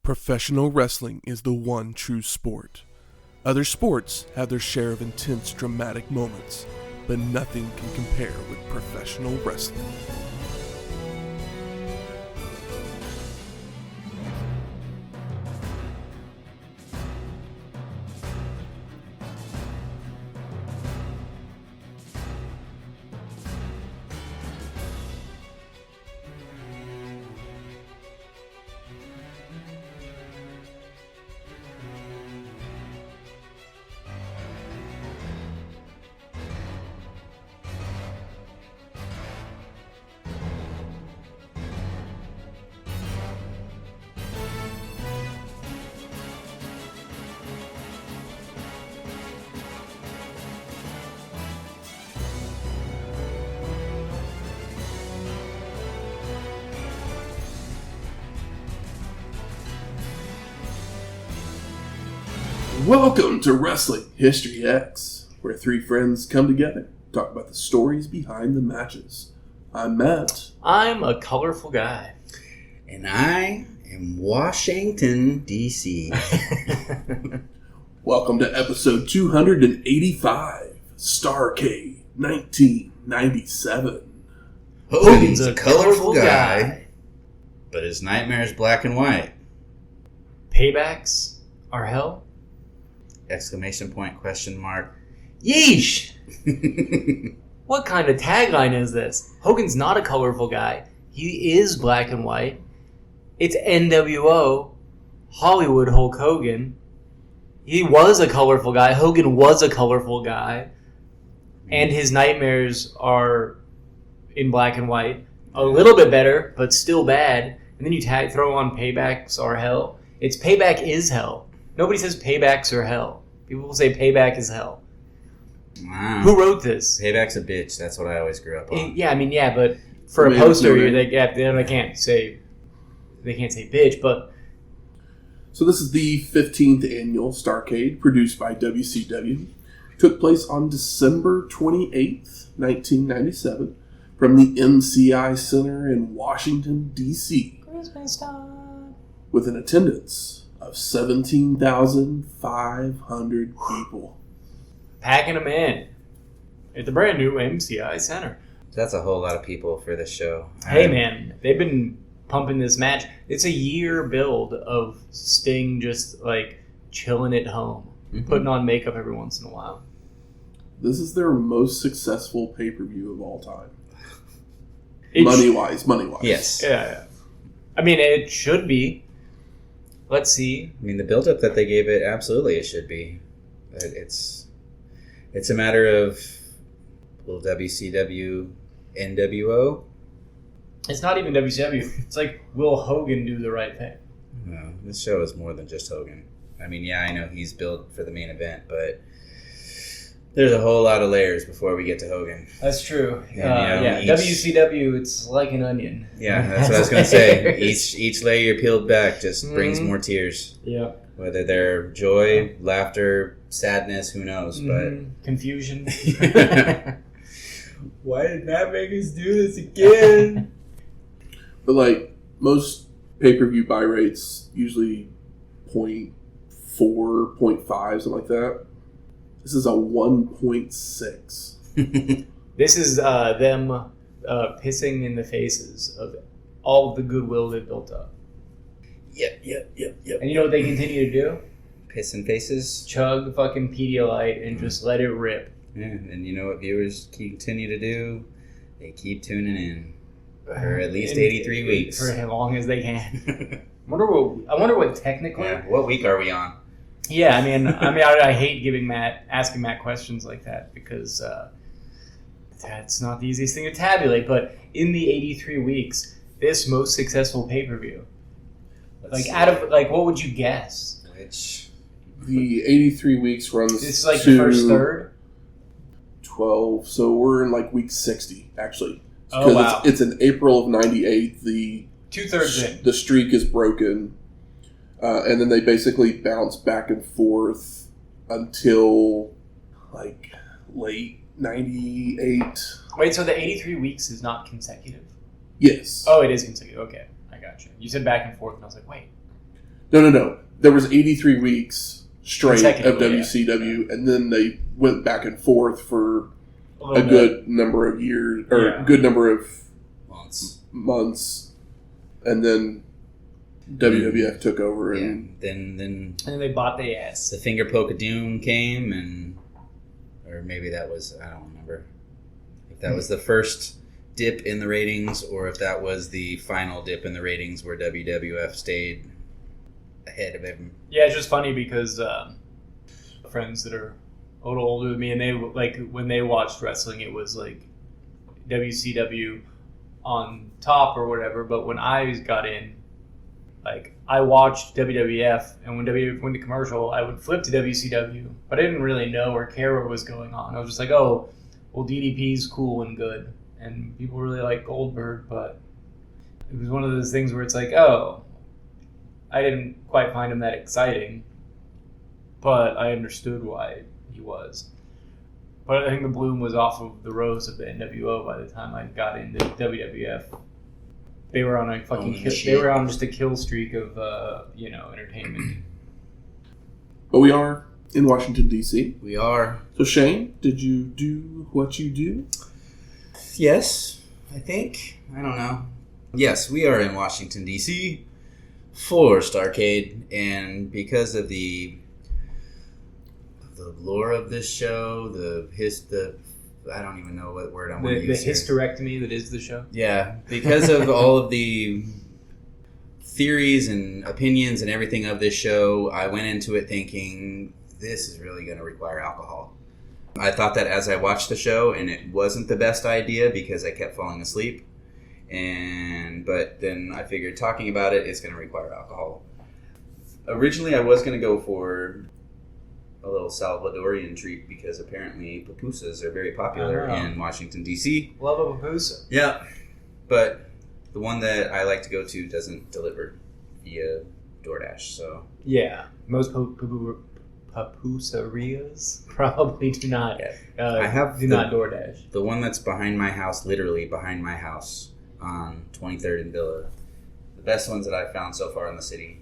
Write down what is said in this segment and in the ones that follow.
Professional wrestling is the one true sport. Other sports have their share of intense, dramatic moments, but nothing can compare with professional wrestling. Welcome to Wrestling History X, where three friends come together to talk about the stories behind the matches. I'm Matt. I'm a colorful guy. And I am Washington, D.C. Welcome to episode 285, Starrcade 1997. Hogan's a colorful guy, but his nightmare's black and white. Paybacks are hell? Exclamation point, question mark. Yeesh! What kind of tagline is this? Hogan's not a colorful guy. He is black and white. It's NWO, Hollywood Hulk Hogan. He was a colorful guy. Hogan was a colorful guy. And his nightmares are in black and white. A little bit better, but still bad. And then you throw on Paybacks are hell. It's Payback is hell. Nobody says Paybacks are hell. People will say Payback is hell. Wow. Who wrote this? Payback's a bitch. That's what I always grew up on. Yeah, but for a poster, they can't say bitch, but... So this is the 15th annual Starrcade, produced by WCW. Took place on December 28th, 1997, from the MCI Center in Washington, D.C. Christmas time. With an attendance of 17,500 people. Packing them in at the brand new MCI Center. That's a whole lot of people for this show. Hey, man, they've been pumping this match. It's a year build of Sting just, chilling at home, putting on makeup every once in a while. This is their most successful pay-per-view of all time. Money-wise. Yes. Yeah. I mean, it should be. Let's see. I mean, the build-up that they gave it, absolutely it should be. It's a matter of, will WCW, NWO? It's not even WCW. It's like, will Hogan do the right thing? No, this show is more than just Hogan. I mean, yeah, I know he's built for the main event, but there's a whole lot of layers before we get to Hogan. That's true. And, WCW, it's like an onion. Yeah, that's what I was going to say. Each layer peeled back just brings more tears. Yeah. Whether they're joy, laughter, sadness, who knows, but... Confusion. Why did Matt make us do this again? But, most pay-per-view buy rates, usually 0.4, 0.5, something like that. This is a 1.6. This is them pissing in the faces of all of the goodwill they've built up. Yep. And you know what they continue to do? Piss in faces. Chug fucking Pedialyte and just let it rip. Yeah, and you know what viewers continue to do? They keep tuning in for at least 83 weeks. For as long as they can. I wonder what technically... Yeah, what week are we on? Yeah, I hate asking Matt questions like that because that's not the easiest thing to tabulate. But in the 83 weeks, this most successful pay-per-view, what would you guess? Which the 83 weeks runs. It's the first third. 12. So we're in week 60 actually. Oh wow! It's in April of '98. The 2/3 in. The streak is broken. And then they basically bounce back and forth until late 98. Wait, so the 83 weeks is not consecutive? Yes. Oh, it is consecutive. Okay, I got you. You said back and forth, and I was like, wait. No. There was 83 weeks straight of Consecutively, WCW, and then they went back and forth for a bit. good number of years, or Yeah. good number of Months. and then WWF took over, Yeah. and Then And then they bought the ass. the finger poke of doom came, or maybe that was, I don't remember if that was the first dip in the ratings or if that was the final dip in the ratings where WWF stayed ahead of him. Yeah, it's just funny because friends that are a little older than me, and they like when they watched wrestling, it was like WCW on top or whatever. But when I got in, like I watched WWF, and when WWF went to commercial, I would flip to WCW, but I didn't really know or care what was going on. I was just like, oh, well, DDP's cool and good, and people really like Goldberg, but it was one of those things where it's like, oh, I didn't quite find him that exciting, but I understood why he was. But I think the bloom was off of the rose of the NWO by the time I got into WWF. They were on a they were on just a kill streak of entertainment. but we are in Washington D.C. We are. So Shane, did you do what you do? Yes, I think. I don't know. Yes, we are in Washington, D.C. for Starrcade, and because of the lore of this show, I don't even know what word I'm going to The use here. hysterectomy that is the show. Yeah, because of all of the theories and opinions and everything of this show, I went into it thinking, this is really going to require alcohol. I thought that as I watched the show, and it wasn't the best idea because I kept falling asleep. But then I figured talking about it is going to require alcohol. Originally, I was going to go for a little Salvadorian treat because apparently pupusas are very popular in Washington, D.C. Love a pupusa. Yeah, but the one that I like to go to doesn't deliver via DoorDash, so... Yeah, most pupusarias probably do not. I have not DoorDash. The one that's behind my house, literally behind my house, on 23rd and Villa. The best ones that I've found so far in the city.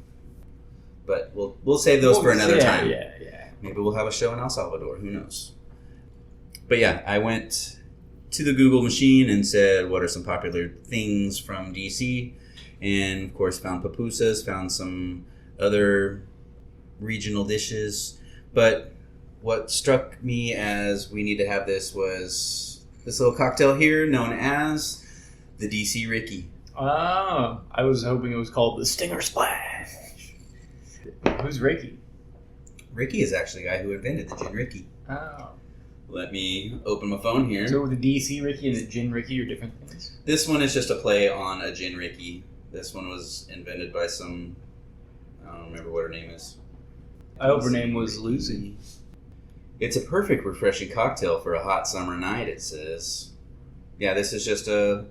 But we'll save those for another time. Yeah. Maybe we'll have a show in El Salvador. Who knows? But yeah, I went to the Google machine and said, what are some popular things from DC? And of course found pupusas, found some other regional dishes. But what struck me as we need to have this was this little cocktail here known as the DC Ricky. Oh, I was hoping it was called the Stinger Splash. Who's Ricky? Ricky is actually the guy who invented the Gin Ricky. Oh. Let me open my phone here. So the DC Ricky and the Gin Ricky are different things? This one is just a play on a Gin Ricky. This one was invented by some... I don't remember what her name is. I hope her name was Lucy. It's a perfect, refreshing cocktail for a hot summer night, it says. Yeah, this is just a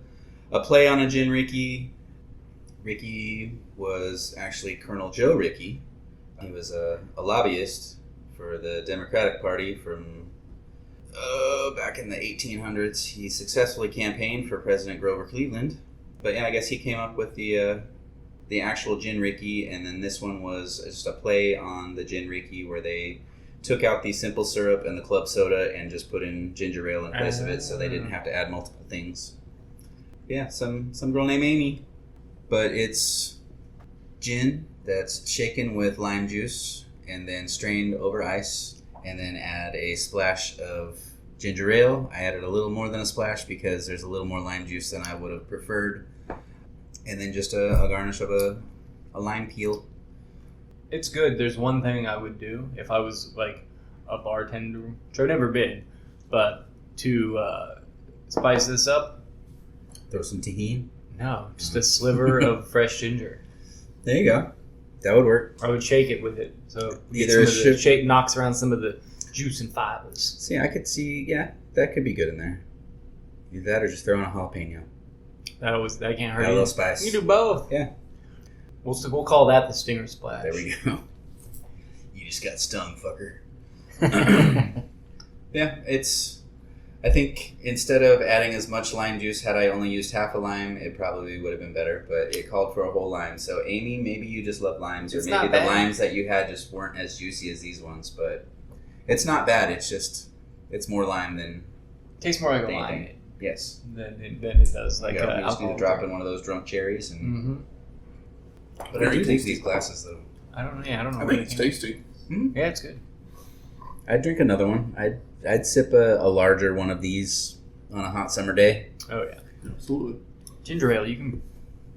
play on a Gin Ricky. Ricky was actually Colonel Joe Ricky. He was a lobbyist for the Democratic Party from back in the 1800s. He successfully campaigned for President Grover Cleveland. But yeah, I guess he came up with the actual Gin Ricky, and then this one was just a play on the Gin Ricky where they took out the simple syrup and the club soda and just put in ginger ale in place of it, so they didn't have to add multiple things. Yeah, some girl named Amy. But it's gin that's shaken with lime juice and then strained over ice, and then add a splash of ginger ale. I added a little more than a splash because there's a little more lime juice than I would have preferred. And then just a garnish of a lime peel. It's good. There's one thing I would do if I was like a bartender, which I've never been, but to spice this up. Throw some tahini. No, just a sliver of fresh ginger. There you go. That would work. I would shake it with it, so Either shake knocks around some of the juice and fibers. See, I could see, yeah, that could be good in there. Either that or just throw in a jalapeno. That can't hurt. Got a little spice. You can do both. Yeah. We'll call that the Stinger Splash. There we go. You just got stung, fucker. Yeah, it's I think instead of adding as much lime juice, had I only used half a lime, it probably would have been better. But it called for a whole lime. So, Amy, maybe you just love limes. It's or maybe not the bad. limes that you had just weren't as juicy as these ones. But it's not bad. It's just, it's more lime than Tastes more like a anything. lime Yes. than it does like You just need alcohol to drop drink. in one of those drunk cherries. And Mm-hmm. But I do think these glasses, though. I don't know. Yeah, I don't know. I think it's tasty. Yeah, it's good. I'd drink another one. I'd sip a larger one of these on a hot summer day. Oh yeah. Absolutely. Ginger ale, you can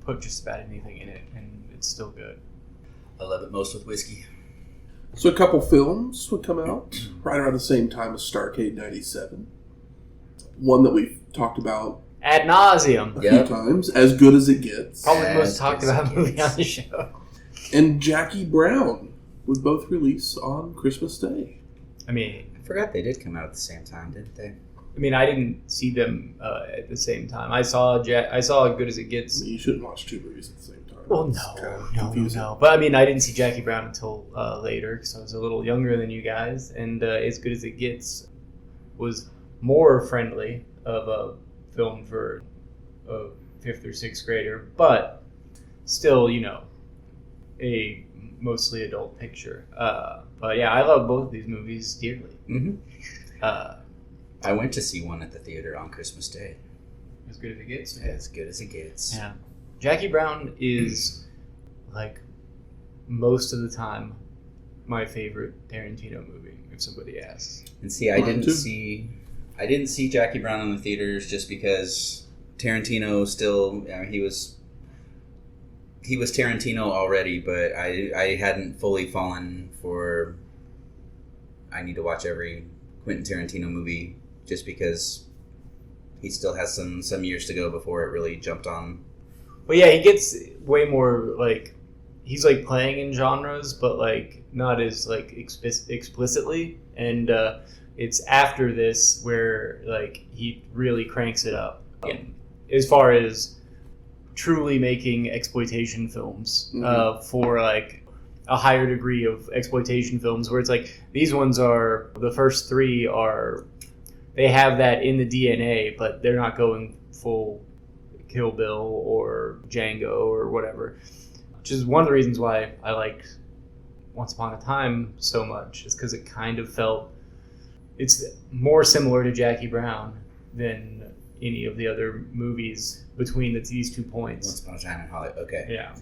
put just about anything in it, and it's still good. I love it most with whiskey. So a couple films would come out right around the same time as Starrcade 97. One that we've talked about Ad nauseum. a Yep. few times, As Good as It Gets. Probably the As most talked good as about it movie gets. on the show. And Jackie Brown would both release on Christmas Day. I mean, I forgot they did come out at the same time, didn't they? I didn't see them at the same time. I saw Good as It I Gets. mean, you shouldn't watch two movies at the same time. Well, It's kinda no. confusing. But I mean, I didn't see Jackie Brown until later because I was a little younger than you guys. And As Good as It Gets was more friendly of a film for a 5th or 6th grader, but still, a mostly adult picture. But yeah, I love both of these movies dearly. Mm-hmm. Uh, I went to see one at the theater on Christmas Day. As Good as It Gets. As good as it gets. Yeah. Jackie Brown is, like, most of the time, my favorite Tarantino movie, if somebody asks. And see, I Mine didn't too. see Jackie Brown in the theaters just because Tarantino still, he was Tarantino already, but I hadn't fully fallen for. I need to watch every Quentin Tarantino movie just because he still has some years to go before it really jumped on. But yeah, he gets way more, like, he's, like, playing in genres, but, like, not as, like, explicitly. And it's after this where, like, he really cranks it up. Yeah. As far as truly making exploitation films for, like, a higher degree of exploitation films, where it's like, these ones are, the first 3 are, they have that in the DNA, but they're not going full Kill Bill or Django or whatever. Which is one of the reasons why I liked Once Upon a Time so much, is because it kind of felt, it's more similar to Jackie Brown than any of the other movies between these 2 points. Once Upon a Time in Hollywood. Okay. Yeah.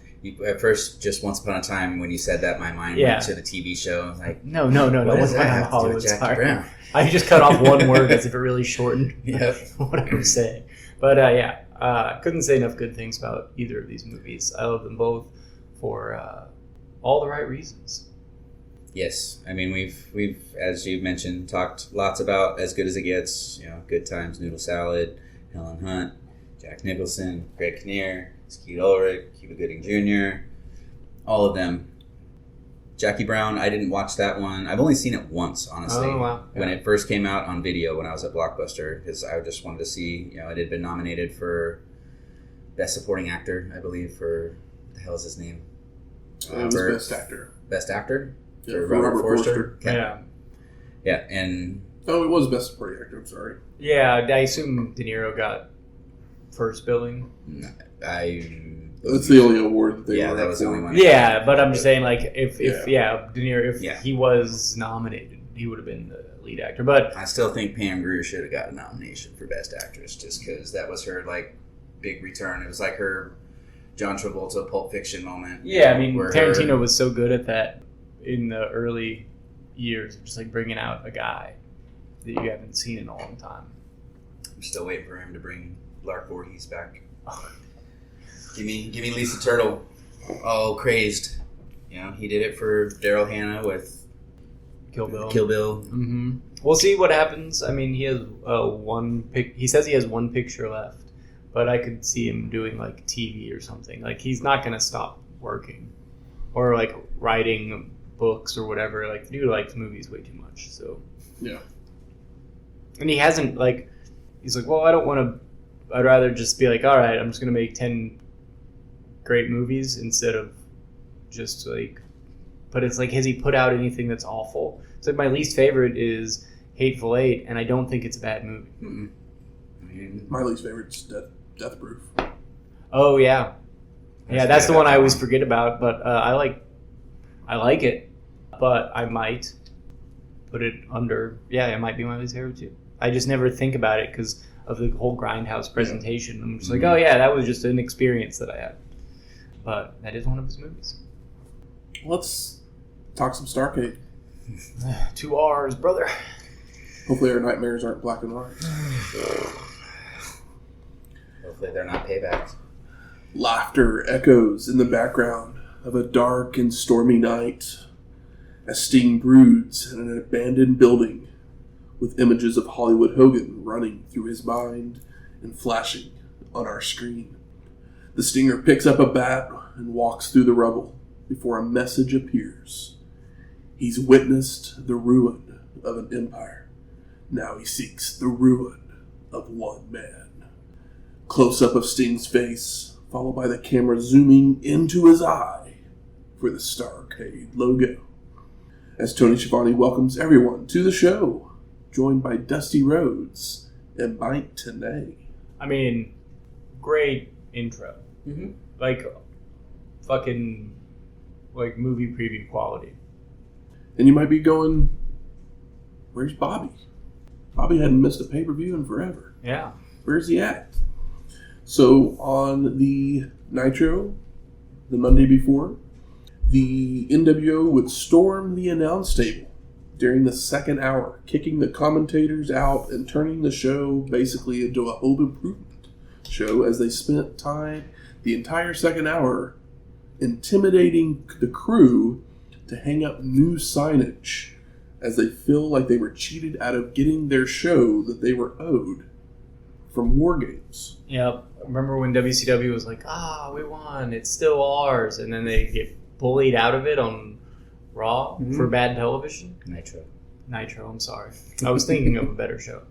At first, just Once Upon a Time, when you said that, my mind Yeah. went to the TV show. Like, No. what Once does Upon a that Time in have to do with Hollywood. Jackie Sorry. Brown? I just cut off one word as if it really shortened Yep. what I was saying. But couldn't say enough good things about either of these movies. I love them both for all the right reasons. Yes, I mean we've as you mentioned talked lots about As Good as It Gets. Good Times, Noodle Salad, Helen Hunt, Jack Nicholson, Greg Kinnear, Skeet Ulrich, Cuba Gooding Jr. All of them. Jackie Brown, I didn't watch that one. I've only seen it once, honestly. Oh, wow. When it first came out on video when I was at Blockbuster, because I just wanted to see. It had been nominated for Best Supporting Actor, I believe. For what the hell is his name? It was Best Actor. Best Actor. Yeah, For for Robert Forster. Okay. Yeah. Yeah, and Oh, it was Best Supporting Actor, I'm sorry. Yeah, I assume De Niro got first billing. That's the only award that they Yeah, were that up was the for. only one. Yeah, but I'm just saying, like, if De Niro, if Yeah. he was nominated, he would have been the lead actor. But I still think Pam Grier should have got a nomination for Best Actress just because that was her big return. It was like her John Travolta Pulp Fiction moment. yeah, I mean, where Tarantino was so good at that in the early years, just like bringing out a guy that you haven't seen in a long time. I'm still waiting for him to bring Lark Voorhees back. Give me Lisa Turtle. Oh, crazed. He did it for Daryl Hannah with Kill Bill. Mm-hmm. We'll see what happens. I mean, he has he says he has one picture left, but I could see him doing like TV or something. Like, he's not going to stop working or like writing books or whatever. Like, the dude likes movies way too much. So Yeah. and he hasn't he's like, well, I don't want to. I'd rather just be like, all right, I'm just going to make 10 great movies instead of just like. But it's like, has he put out anything that's awful? It's like, my least favorite is Hateful Eight, and I don't think it's a bad movie. Mm-mm. I mean, My least favorite's Death Proof. Oh yeah, yeah, that's the one I always one. forget about. But I like it, but I might put it under. Yeah, it might be my least favorite too. I just never think about it because of the whole Grindhouse presentation. I'm just like, oh yeah, that was just an experience that I had. But that is one of his movies. Let's talk some Starrcade. 2 R's, brother. Hopefully our nightmares aren't black and white. hopefully they're not paybacks. Laughter echoes in the background of a dark and stormy night as Sting broods in an abandoned building with images of Hollywood Hogan running through his mind and flashing on our screen. The Stinger picks up a bat and walks through the rubble before a message appears. He's witnessed the ruin of an empire. Now he seeks the ruin of one man. Close-up of Sting's face, followed by the camera zooming into his eye for the Starrcade logo. As Tony Schiavone welcomes everyone to the show, joined by Dusty Rhodes and Mike Tenay. I mean, great intro. Mm-hmm. Like, fucking, like, movie preview quality. And you might be going, where's Bobby? Bobby hadn't missed a pay-per-view in forever. Yeah. Where's he at? So on the Nitro, the Monday before, the NWO would storm the announce table during the second hour, kicking the commentators out and turning the show basically into a home improvement show as they spent time the entire second hour intimidating the crew to hang up new signage as they feel like they were cheated out of getting their show that they were owed from War Games. Yep. Remember when WCW was like, we won, it's still ours, and then they get bullied out of it on Raw for bad television? Nitro, I'm sorry. I was thinking of a better show.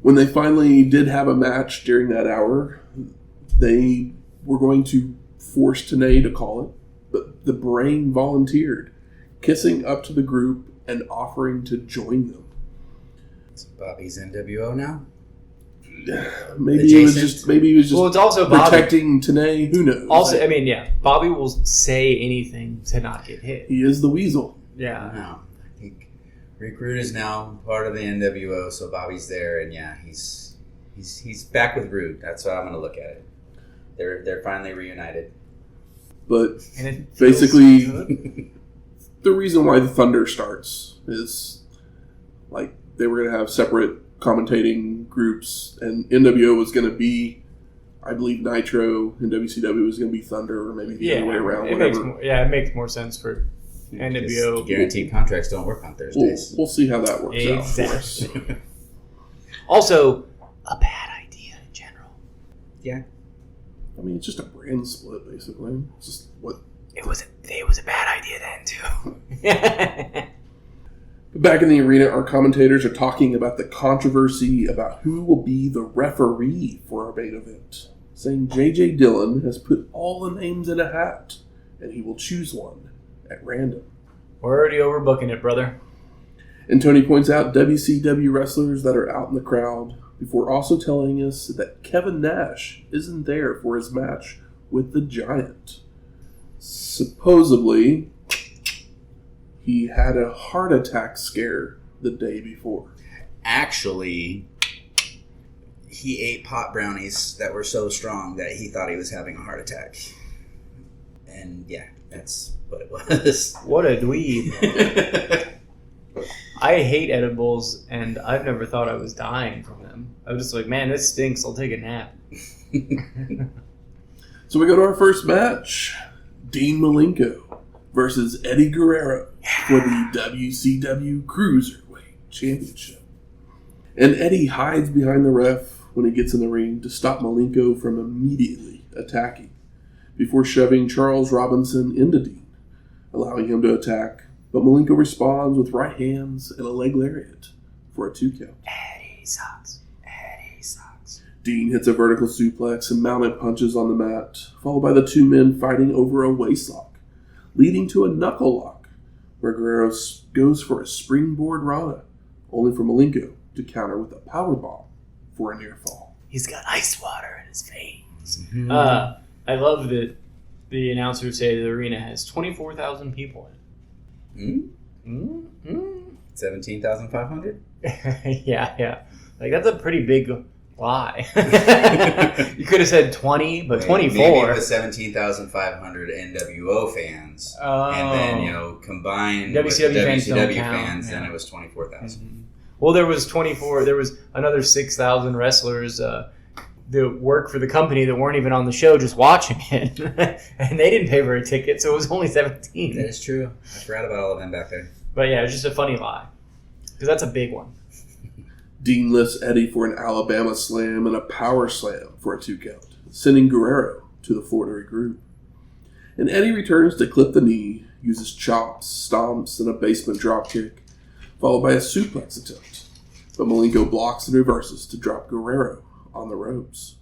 When they finally did have a match during that hour, they were going to force Tenay to call it, but the Brain volunteered, kissing up to the group and offering to join them. It's Bobby's NWO now? Maybe he was just Well, it's also protecting Tenay. Who knows? Also, I mean, yeah, Bobby will say anything to not get hit. He is the weasel. Yeah. No. I think Rick Rude is now part of the NWO, so Bobby's there, and yeah, he's back with Rude. That's how I'm going to look at it. They're finally reunited. But And it basically, feels good. the reason why the Thunder starts is like they were going to have separate commentating groups, and NWO was going to be, I believe, Nitro, and WCW was going to be Thunder, or maybe the other way around. It makes more sense for NWO. Guaranteed contracts don't work on Thursdays. We'll see how that works out for us. Also, a bad idea in general. Yeah. I mean, it's just a brand split, basically. It's just what. It was a bad idea then too. Back in the arena, our commentators are talking about the controversy about who will be the referee for our main event, saying J.J. Dillon has put all the names in a hat, and he will choose one at random. We're already overbooking it, brother. And Tony points out WCW wrestlers that are out in the crowd, before also telling us that Kevin Nash isn't there for his match with the Giant. Supposedly, he had a heart attack scare the day before. Actually, he ate pot brownies that were so strong that he thought he was having a heart attack. And yeah, that's what it was. What a dweeb. I hate edibles, and I've never thought I was dying from them. I was just like, man, this stinks. I'll take a nap. So we go to our first match. Dean Malenko versus Eddie Guerrero for the WCW Cruiserweight Championship. And Eddie hides behind the ref when he gets in the ring to stop Malenko from immediately attacking, before shoving Charles Robinson into Dean, allowing him to attack. But Malenko responds with right hands and a leg lariat for a 2 count. Eddie sucks. Dean hits a vertical suplex and mounted punches on the mat, followed by the two men fighting over a waistlock, leading to a knuckle lock, where Guerrero goes for a springboard Rana only for Malenko to counter with a powerbomb for a near fall. He's got ice water in his veins. Mm-hmm. I love that the announcers say the arena has 24,000 people in it. 17,500? Yeah. Like, that's a pretty big lie. You could have said 20, but 24. Maybe it was 17,500 NWO fans. And then, combined WCW with fans WCW don't count. fans, then it was 24,000. Mm-hmm. Well, there was 24. There was another 6,000 wrestlers that work for the company that weren't even on the show, just watching it. And they didn't pay for a ticket, so it was only 17. That is true. I forgot about all of them back there. But yeah, it's just a funny lie. Because that's a big one. Dean lifts Eddie for an Alabama slam and a power slam for a 2 count, sending Guerrero to the floor to regroup. And Eddie returns to clip the knee, uses chops, stomps, and a basement dropkick, followed by a suplex attempt. But Malenko blocks and reverses to drop Guerrero on the ropes.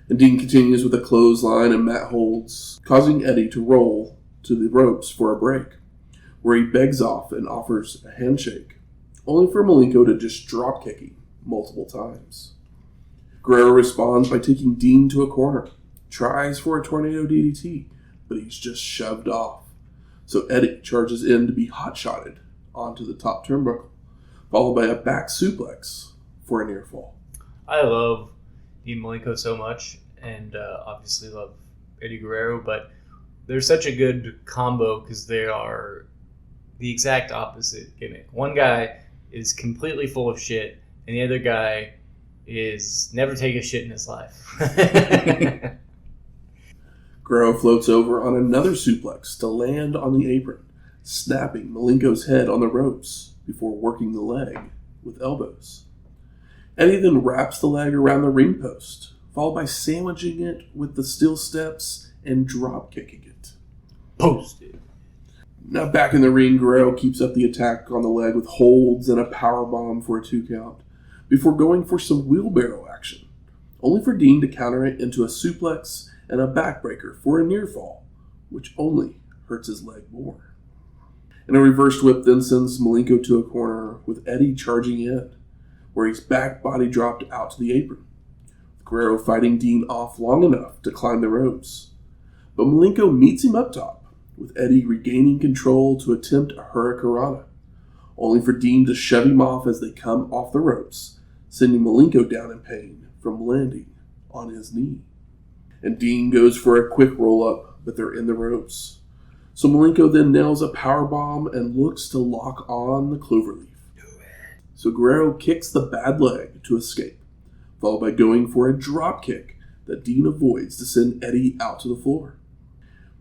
And Dean continues with a clothesline and mat holds, causing Eddie to roll to the ropes for a break, where he begs off and offers a handshake, only for Malenko to just drop kick him multiple times. Guerrero responds by taking Dean to a corner, tries for a tornado DDT, but he's just shoved off. So Eddie charges in to be hot-shotted onto the top turnbuckle, followed by a back suplex for a near fall. I love Dean Malenko so much, and obviously love Eddie Guerrero, but they're such a good combo because they are the exact opposite gimmick. One guy is completely full of shit, and the other guy is never take a shit in his life. Guerrero floats over on another suplex to land on the apron, snapping Malenko's head on the ropes before working the leg with elbows. Eddie then wraps the leg around the ring post, followed by sandwiching it with the steel steps and drop kicking it. Posted. Now back in the ring, Guerrero keeps up the attack on the leg with holds and a powerbomb for a 2 count, before going for some wheelbarrow action, only for Dean to counter it into a suplex and a backbreaker for a near fall, which only hurts his leg more. And a reverse whip then sends Malenko to a corner with Eddie charging in, where he's back body dropped out to the apron, with Guerrero fighting Dean off long enough to climb the ropes. But Malenko meets him up top, with Eddie regaining control to attempt a hurricanrana, only for Dean to shove him off as they come off the ropes, sending Malenko down in pain from landing on his knee. And Dean goes for a quick roll-up, but they're in the ropes. So Malenko then nails a powerbomb and looks to lock on the cloverleaf. So Guerrero kicks the bad leg to escape, followed by going for a drop kick that Dean avoids to send Eddie out to the floor.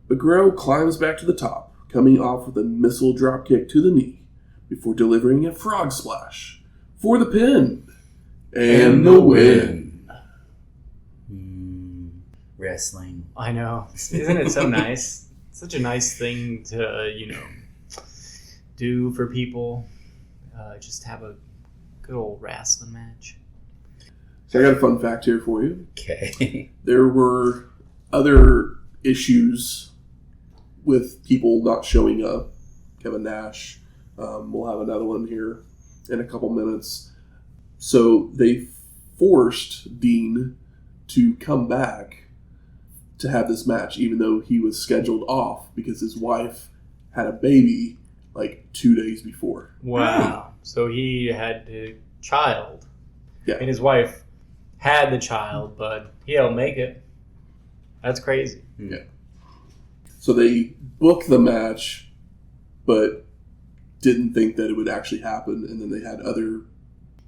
But Guerrero climbs back to the top, coming off with a missile drop kick to the knee, before delivering a frog splash for the pin and the win. Wrestling. I know. Isn't it so nice? Such a nice thing to, do for people. Just have a good old wrestling match. So I got a fun fact here for you. Okay. There were other issues with people not showing up. Kevin Nash. We'll have another one here in a couple minutes. So they forced Dean to come back to have this match, even though he was scheduled off because his wife had a baby like 2 days before. Wow. So he had a child. Yeah. And his wife had the child, but he don't make it. That's crazy. Yeah. So they booked the match, but didn't think that it would actually happen, and then they had other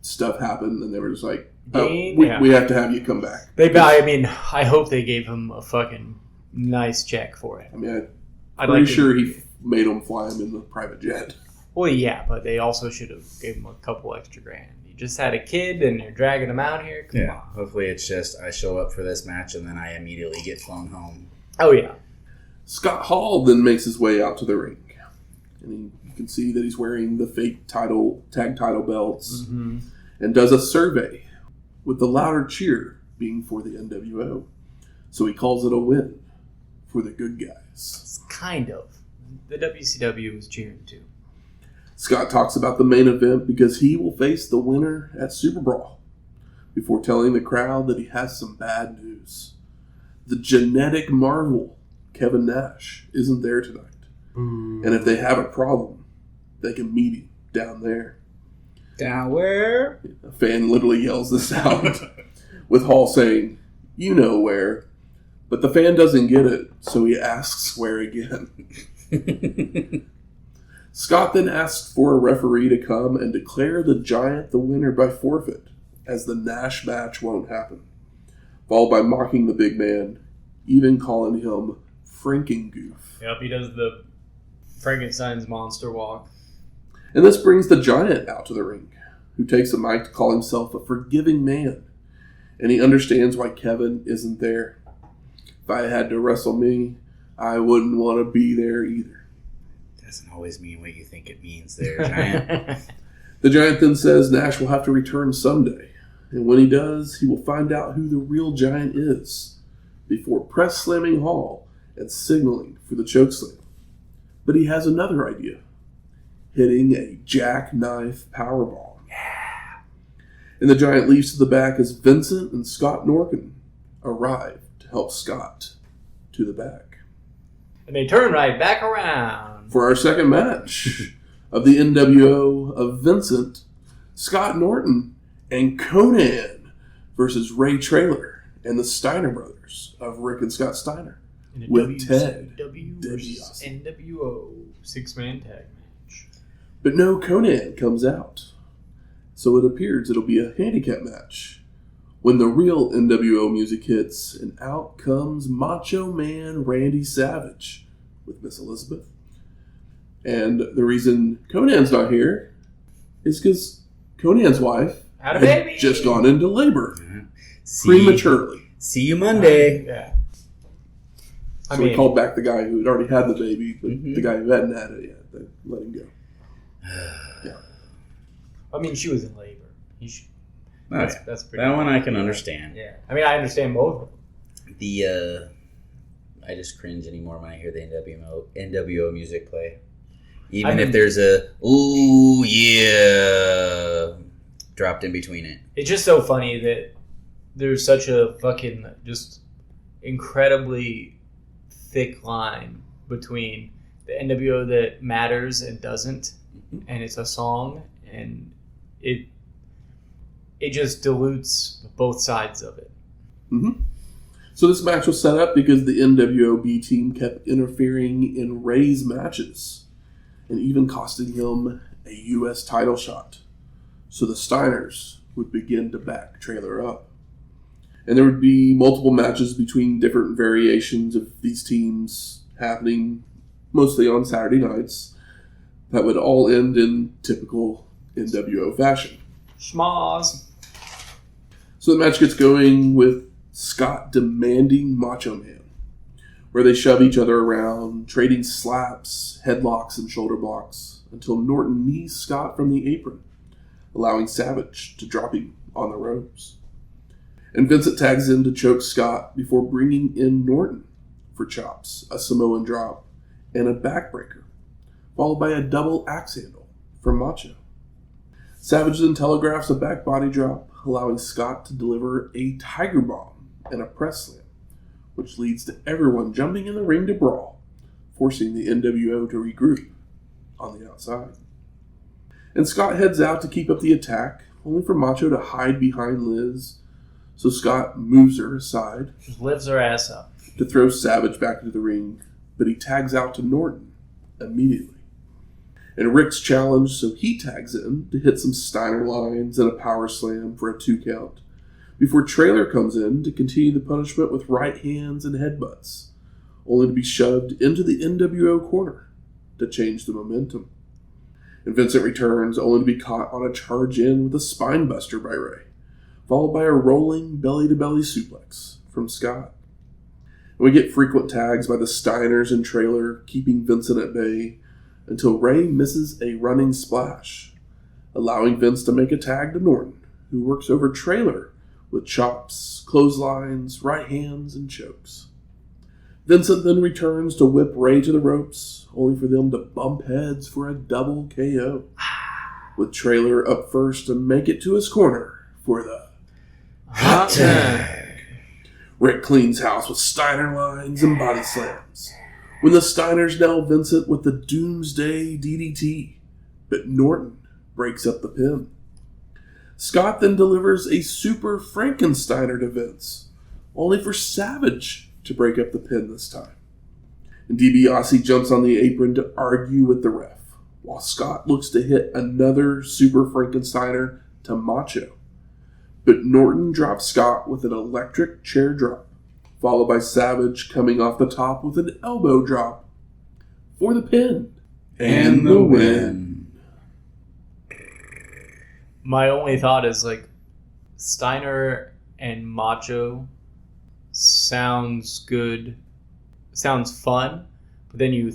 stuff happen, and they were just like, we have to have you come back. I hope they gave him a fucking nice check for it. I mean, I'm pretty sure he made them fly him in the private jet. Well, yeah, but they also should have gave him a couple extra grand. You just had a kid, and you're dragging him out here? Come on. Hopefully it's just I show up for this match, and then I immediately get flown home. Oh, yeah. Scott Hall then makes his way out to the ring. And you can see that he's wearing the fake tag title belts, and does a survey, with the louder cheer being for the NWO. So he calls it a win for the good guys. Kind of. The WCW was cheering too. Scott talks about the main event because he will face the winner at Super Brawl before telling the crowd that he has some bad news. The genetic marvel, Kevin Nash, isn't there tonight. And if they have a problem, they can meet him down there. Down where? A fan literally yells this out, with Hall saying, "You know where." But the fan doesn't get it, so he asks where again. Scott then asks for a referee to come and declare the Giant the winner by forfeit, as the Nash match won't happen, followed by mocking the big man, even calling him Frankengoof. Yep, he does the Frankenstein's monster walk. And this brings the Giant out to the ring, who takes a mic to call himself a forgiving man, and he understands why Kevin isn't there. If I had to wrestle me, I wouldn't want to be there either. Doesn't always mean what you think it means there, Giant. The Giant then says Nash will have to return someday, and when he does, he will find out who the real Giant is, before press slamming Hall and signaling for the chokeslam. But he has another idea. Hitting a jackknife powerbomb. Yeah. And the Giant leaves to the back as Vincent and Scott Norton arrive to help Scott to the back. And they turn right back around. For our second match of the NWO of Vincent, Scott Norton, and Konnan versus Ray Traylor and the Steiner brothers of Rick and Scott Steiner. With Ted versus NWO 6-man tag match. But no Konnan comes out. So it appears it'll be a handicap match. When the real NWO music hits, and out comes Macho Man Randy Savage with Miss Elizabeth. And the reason Konnan's not here is because Konnan's wife had just gone into labor prematurely. See you Monday. Yeah. So we called back the guy who had already had the baby, but the guy who hadn't had it yet, they let him go. Yeah. I mean, she was in labor. That's pretty. That one I can understand. Yeah. I mean, I understand both of them. I just cringe anymore when I hear the NWO music play. Even if there's a "ooh yeah" dropped in between it. It's just so funny that there's such a fucking just incredibly thick line between the NWO that matters and doesn't, and it's a song, and it just dilutes both sides of it. Mm-hmm. So this match was set up because the NWO B team kept interfering in Ray's matches and even costing him a U.S. title shot. So the Steiners would begin to back Traylor up. And there would be multiple matches between different variations of these teams happening mostly on Saturday nights that would all end in typical NWO fashion. Schmoz. So the match gets going with Scott demanding Macho Man, where they shove each other around, trading slaps, headlocks, and shoulder blocks until Norton knees Scott from the apron, allowing Savage to drop him on the ropes. And Vincent tags in to choke Scott before bringing in Norton for chops, a Samoan drop, and a backbreaker, followed by a double axe handle from Macho. Savage then telegraphs a back body drop, allowing Scott to deliver a tiger bomb and a press slam, which leads to everyone jumping in the ring to brawl, forcing the NWO to regroup on the outside. And Scott heads out to keep up the attack, only for Macho to hide behind Liz. So Scott moves her aside. Just lifts her ass up. To throw Savage back into the ring, but he tags out to Norton immediately. And Rick's challenged, so he tags in to hit some Steiner lines and a power slam for a 2 count, before Traylor comes in to continue the punishment with right hands and headbutts, only to be shoved into the NWO corner to change the momentum. And Vincent returns, only to be caught on a charge in with a spine buster by Ray, followed by a rolling belly-to-belly suplex from Scott. And we get frequent tags by the Steiners and Traylor, keeping Vincent at bay, until Ray misses a running splash, allowing Vince to make a tag to Norton, who works over Traylor with chops, clotheslines, right hands, and chokes. Vincent then returns to whip Ray to the ropes, only for them to bump heads for a double KO, with Traylor up first to make it to his corner for the Hot tag. Rick cleans house with Steiner lines and body slams, when the Steiners nail Vincent with the Doomsday DDT, but Norton breaks up the pin. Scott then delivers a Super Frankensteiner to Vince, only for Savage to break up the pin this time. And DiBiase jumps on the apron to argue with the ref, while Scott looks to hit another Super Frankensteiner to Macho. But Norton drops Scott with an electric chair drop, followed by Savage coming off the top with an elbow drop for the pin and the win. My only thought is, like, Steiner and Macho sounds good, sounds fun, but then you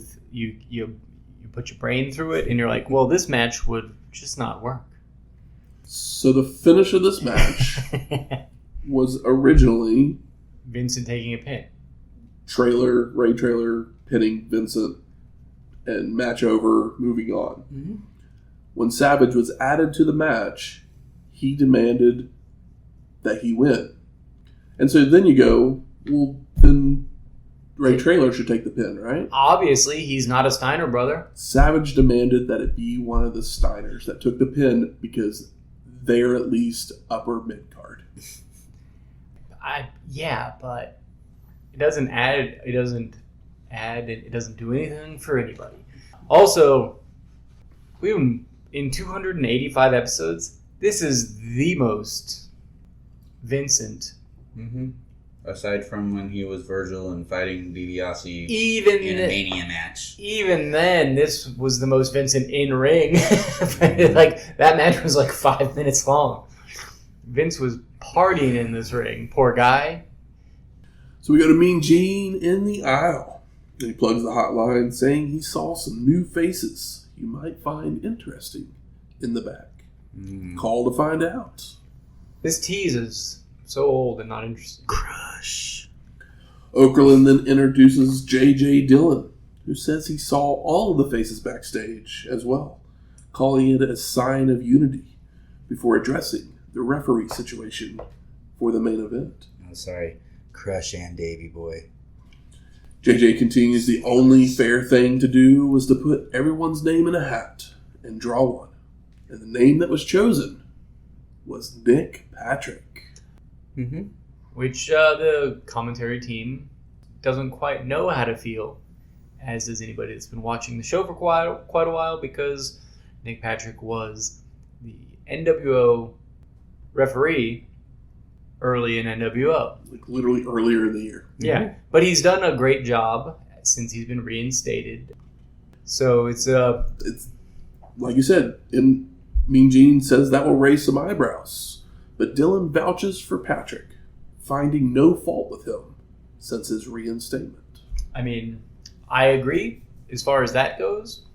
put your brain through it and you're like, well, this match would just not work. So the finish of this match was originally Vincent taking a pin. Ray Traylor pinning Vincent and match over, moving on. Mm-hmm. When Savage was added to the match, he demanded that he win. And so then you go, well, then Ray Traylor should take the pin, right? Obviously, he's not a Steiner brother. Savage demanded that it be one of the Steiners that took the pin because they're at least upper mid-card. Yeah, but it doesn't do anything for anybody. Also, in 285 episodes, this is the most Vincent. Mm-hmm. Aside from when he was Virgil and fighting DiBiase in a Mania match. Even then, this was the most Vincent in ring. Like, that match was like 5 minutes long. Vince was partying in this ring. Poor guy. So we go to Mean Gene in the aisle. And he plugs the hotline saying he saw some new faces you might find interesting in the back. Call to find out. This tease is so old and not interesting. Crush. Okerlund then introduces J.J. Dillon, who says he saw all of the faces backstage as well, calling it a sign of unity before addressing the referee situation for the main event. Oh, sorry. Crush and Davey Boy. JJ continues the only fair thing to do was to put everyone's name in a hat and draw one. And the name that was chosen was Nick Patrick. Mm-hmm. Which the commentary team doesn't quite know how to feel, as does anybody that's been watching the show for quite a while, because Nick Patrick was the NWO referee early in NWO. Like literally earlier in the year. Yeah, mm-hmm. But he's done a great job since he's been reinstated. So it's like you said, Mean Gene says that will raise some eyebrows. But Dillon vouches for Patrick, finding no fault with him since his reinstatement. I mean, I agree as far as that goes,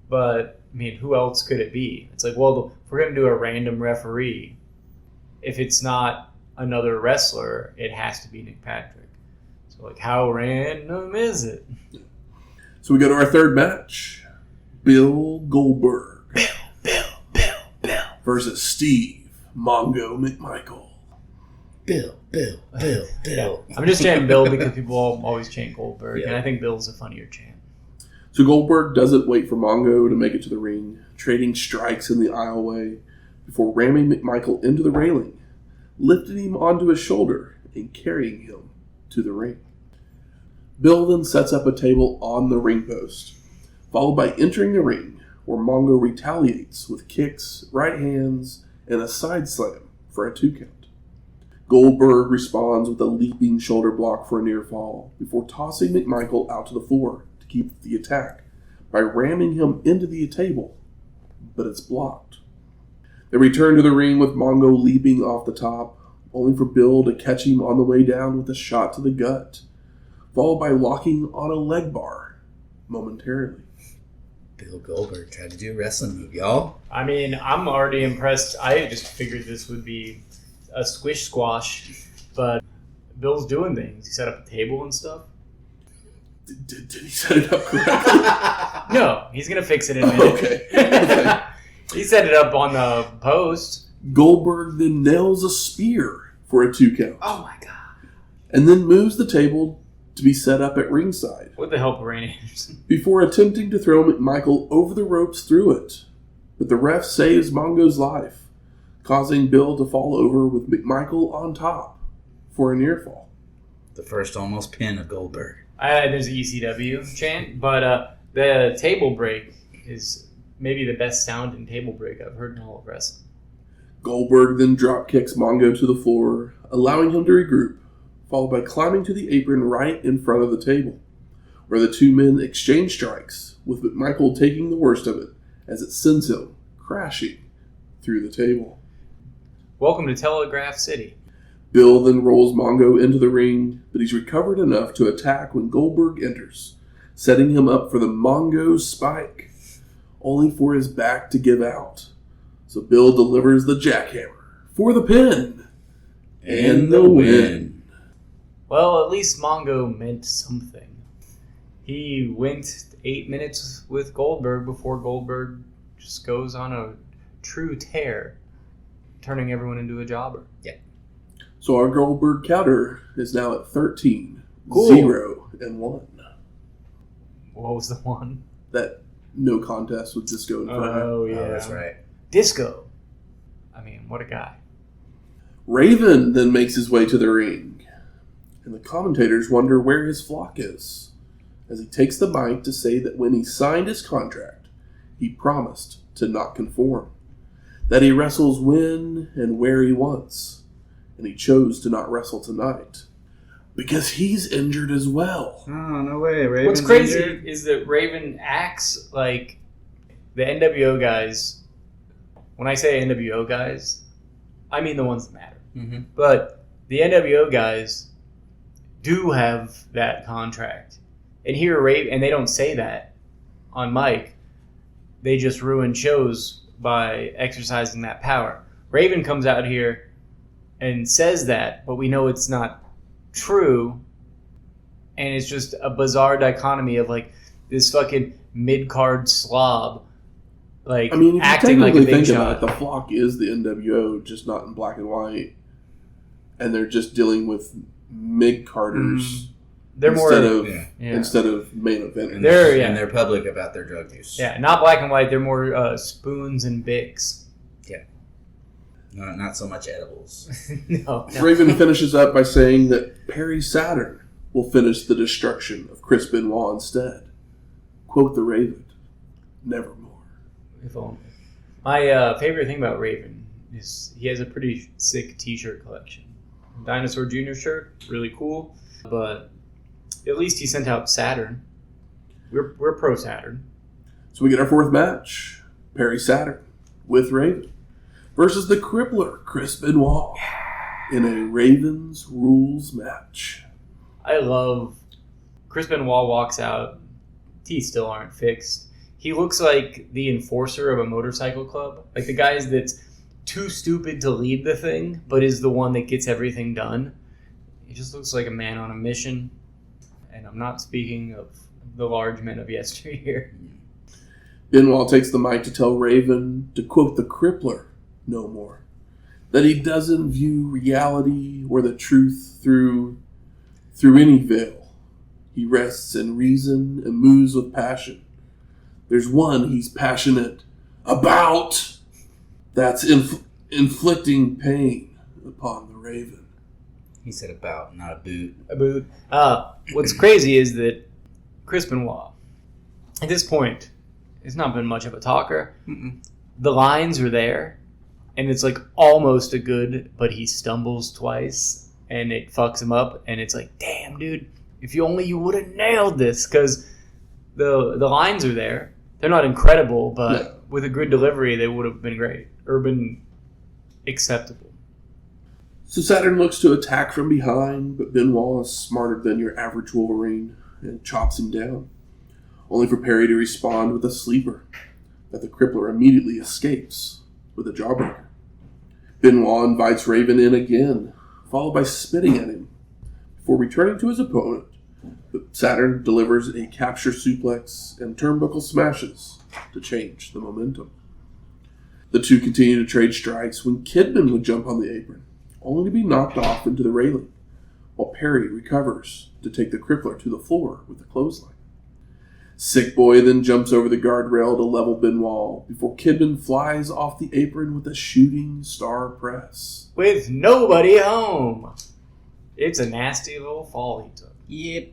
but I mean, who else could it be? It's like, well, if we're going to do a random referee, if it's not another wrestler, it has to be Nick Patrick. So, like, how random is it? So we go to our third match. Bill Goldberg. Bill. Versus Steve Mongo McMichael. Bill. I'm just chanting Bill because people always chant Goldberg, and I think Bill's a funnier chant. So Goldberg doesn't wait for Mongo to make it to the ring, trading strikes in the aisleway before ramming McMichael into the railing, lifting him onto his shoulder, and carrying him to the ring. Bill then sets up a table on the ring post, followed by entering the ring, where Mongo retaliates with kicks, right hands, and a side slam for a 2 count. Goldberg responds with a leaping shoulder block for a near fall, before tossing McMichael out to the floor to keep the attack by ramming him into the table, but it's blocked. They return to the ring with Mongo leaping off the top, only for Bill to catch him on the way down with a shot to the gut, followed by locking on a leg bar momentarily. Bill Goldberg tried to do a wrestling move, y'all. I mean, I'm already impressed. I just figured this would be a squish squash, but Bill's doing things. He set up a table and stuff. Did he set it up correctly? No, he's going to fix it in a minute. Okay. He set it up on the post. Goldberg then nails a spear for a 2 count. Oh my god. And then moves the table to be set up at ringside. With the help of Ray Anderson. Before attempting to throw McMichael over the ropes through it. But the ref saves Mongo's life, causing Bill to fall over with McMichael on top for a near fall. The first almost pin of Goldberg. There's an ECW chant, but the table break is maybe the best sounding table break I've heard in all of wrestling. Goldberg then drop kicks Mongo to the floor, allowing him to regroup, followed by climbing to the apron right in front of the table, where the two men exchange strikes, with McMichael taking the worst of it as it sends him crashing through the table. Welcome to Telegraph City. Bill then rolls Mongo into the ring, but he's recovered enough to attack when Goldberg enters, setting him up for the Mongo spike, only for his back to give out. So Bill delivers the jackhammer for the pin and the win. Well, at least Mongo meant something. He went 8 minutes with Goldberg before Goldberg just goes on a true tear, turning everyone into a jobber. Yeah. So our Goldberg counter is now at 13, Cool. 0, and 1. What was the one? That no contest with Disco and Fry. Oh, yeah. Oh, that's right. Disco. I mean, what a guy. Raven then makes his way to the ring, and the commentators wonder where his flock is, as he takes the mic to say that when he signed his contract, he promised to not conform, that he wrestles when and where he wants, and he chose to not wrestle tonight because he's injured as well. Oh, no way. Raven's What's crazy injured? is that Raven acts like the NWO guys. When I say NWO guys, I mean the ones that matter. Mm-hmm. But the NWO guys do have that contract. And here, Raven, and they don't say that on mic. They just ruin shows by exercising that power. Raven comes out here and says that, but we know it's not true. And it's just a bizarre dichotomy of like this fucking mid-card slob, like I mean, if acting you like a technically big think shot. about it, the flock is the NWO, just not in black and white, and they're just dealing with mid-carders They're more instead of main event. And they're public about their drug use. Yeah, not black and white. They're more spoons and Bics. Yeah. No, not so much edibles. no. Raven finishes up by saying that Perry Saturn will finish the destruction of Chris Benoit instead. Quote the Raven, nevermore. If only. My favorite thing about Raven is he has a pretty sick t-shirt collection. Dinosaur Jr. shirt, really cool. But at least he sent out Saturn. We're pro Saturn. So we get our fourth match. Perry Saturn with Raven versus the Crippler, Chris Benoit, in a Ravens rules match. I love Chris Benoit walks out. Teeth still aren't fixed. He looks like the enforcer of a motorcycle club. Like the guy that's too stupid to lead the thing, but is the one that gets everything done. He just looks like a man on a mission. And I'm not speaking of the large men of yesteryear. Benoit takes the mic to tell Raven to quote the Crippler no more. That he doesn't view reality or the truth through any veil. He rests in reason and moves with passion. There's one he's passionate about. That's inflicting pain upon the Raven. He said about, not a boot. A boot. What's crazy is that Chris Benoit, at this point, has not been much of a talker. Mm-mm. The lines are there, and it's like almost a good, but he stumbles twice, and it fucks him up, and it's like, damn, dude, if you would have nailed this, because the lines are there. They're not incredible, but with a good delivery, they would have been great, or been acceptable. So Saturn looks to attack from behind, but Benoit is smarter than your average Wolverine and chops him down, only for Perry to respond with a sleeper that the Crippler immediately escapes with a jawbreaker. Benoit invites Raven in again, followed by spitting at him, before returning to his opponent But Saturn delivers a capture suplex and turnbuckle smashes to change the momentum. The two continue to trade strikes when Kidman would jump on the apron, only to be knocked off into the railing, while Perry recovers to take the Crippler to the floor with a clothesline. Sick Boy then jumps over the guardrail to level Benoit before Kidman flies off the apron with a shooting star press. With nobody home. It's a nasty little fall he took. Yep.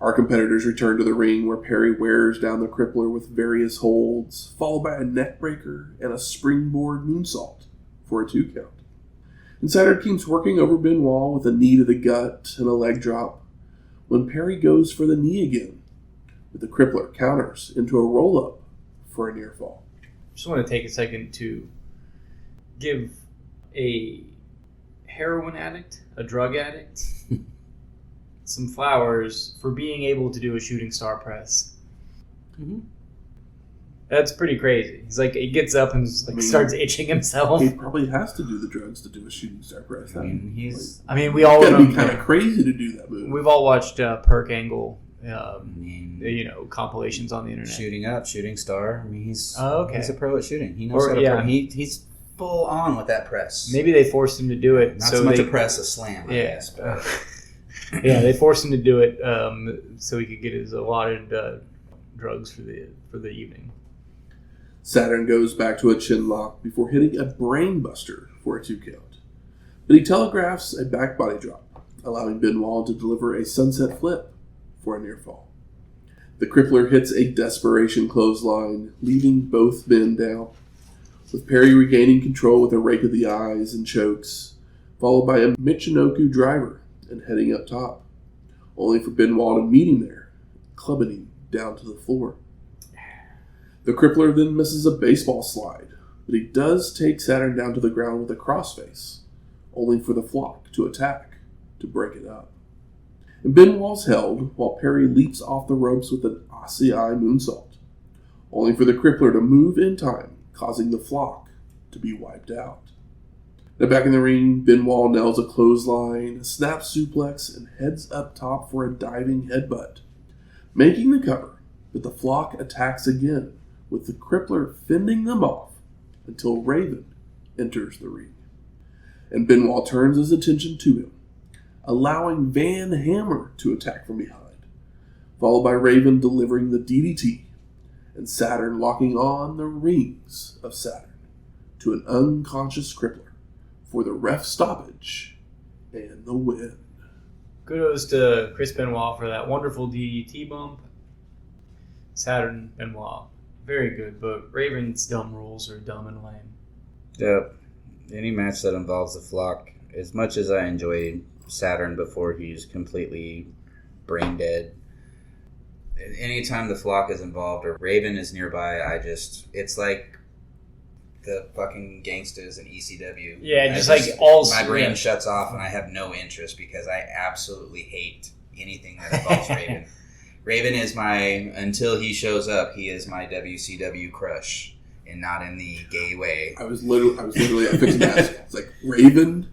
Our competitors return to the ring where Perry wears down the Crippler with various holds, followed by a neckbreaker and a springboard moonsault for a 2 count. And Saturn keeps working over Benoit with a knee to the gut and a leg drop when Perry goes for the knee again, but the Crippler counters into a roll-up for a near fall. Just want to take a second to give a heroin addict, a drug addict, some flowers for being able to do a shooting star press. Mm-hmm. That's pretty crazy. He's like, he gets up and just, like, starts itching himself. He probably has to do the drugs to do a shooting star press. I mean, we all gotta be kind of crazy to do that move. We've all watched Perk Angle, compilations on the internet. Shooting up, shooting star. I mean, he's a pro at shooting. He knows Or, how to yeah. press. He's full on with that press. Maybe they forced him to do it. Not so much a press, a slam. I guess, but. Yeah, they forced him to do it so he could get his allotted drugs for the evening. Saturn goes back to a chin lock before hitting a brainbuster for a 2 count. But he telegraphs a back body drop, allowing Benoit to deliver a sunset flip for a near fall. The Crippler hits a desperation clothesline, leaving both men down, with Perry regaining control with a rake of the eyes and chokes, followed by a Michinoku driver and heading up top, only for Benoit to meet him there, clubbing him down to the floor. The Crippler then misses a baseball slide, but he does take Saturn down to the ground with a crossface, only for the Flock to attack to break it up. And Benoit's held while Perry leaps off the ropes with an Aussie Eye moonsault, only for the Crippler to move in time, causing the Flock to be wiped out. Now back in the ring, Benoit nails a clothesline, a snap suplex, and heads up top for a diving headbutt, making the cover, but the Flock attacks again, with the Crippler fending them off until Raven enters the ring. And Benoit turns his attention to him, allowing Van Hammer to attack from behind, followed by Raven delivering the DDT, and Saturn locking on the rings of Saturn to an unconscious Crippler for the ref stoppage and the win. Kudos to Chris Benoit for that wonderful DDT bump. Saturn, Benoit, very good, but Raven's dumb rules are dumb and lame. Yep. Any match that involves the Flock, as much as I enjoyed Saturn before he's completely brain dead, anytime the Flock is involved or Raven is nearby, it's like the fucking gangsters in ECW. Yeah, all... My brain shuts off and I have no interest because I absolutely hate anything that involves Raven. Raven is until he shows up, he is my WCW crush, and not in the gay way. I was literally I fixed to ask. It's like Raven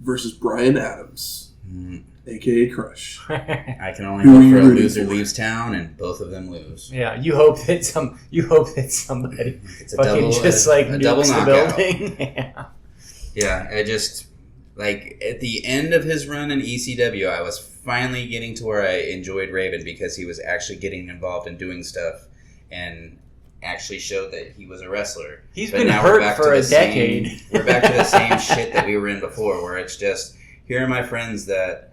versus Brian Adams, a.k.a. Crush. I can only hope for a loser leaves town, and both of them lose. Yeah, you hope that somebody it's a fucking double, just a nukes double the knockout. building. Yeah, I just at the end of his run in ECW, I was finally getting to where I enjoyed Raven because he was actually getting involved in doing stuff and actually showed that he was a wrestler. He's been hurt for a decade. We're back to the same shit that we were in before, where it's just, here are my friends that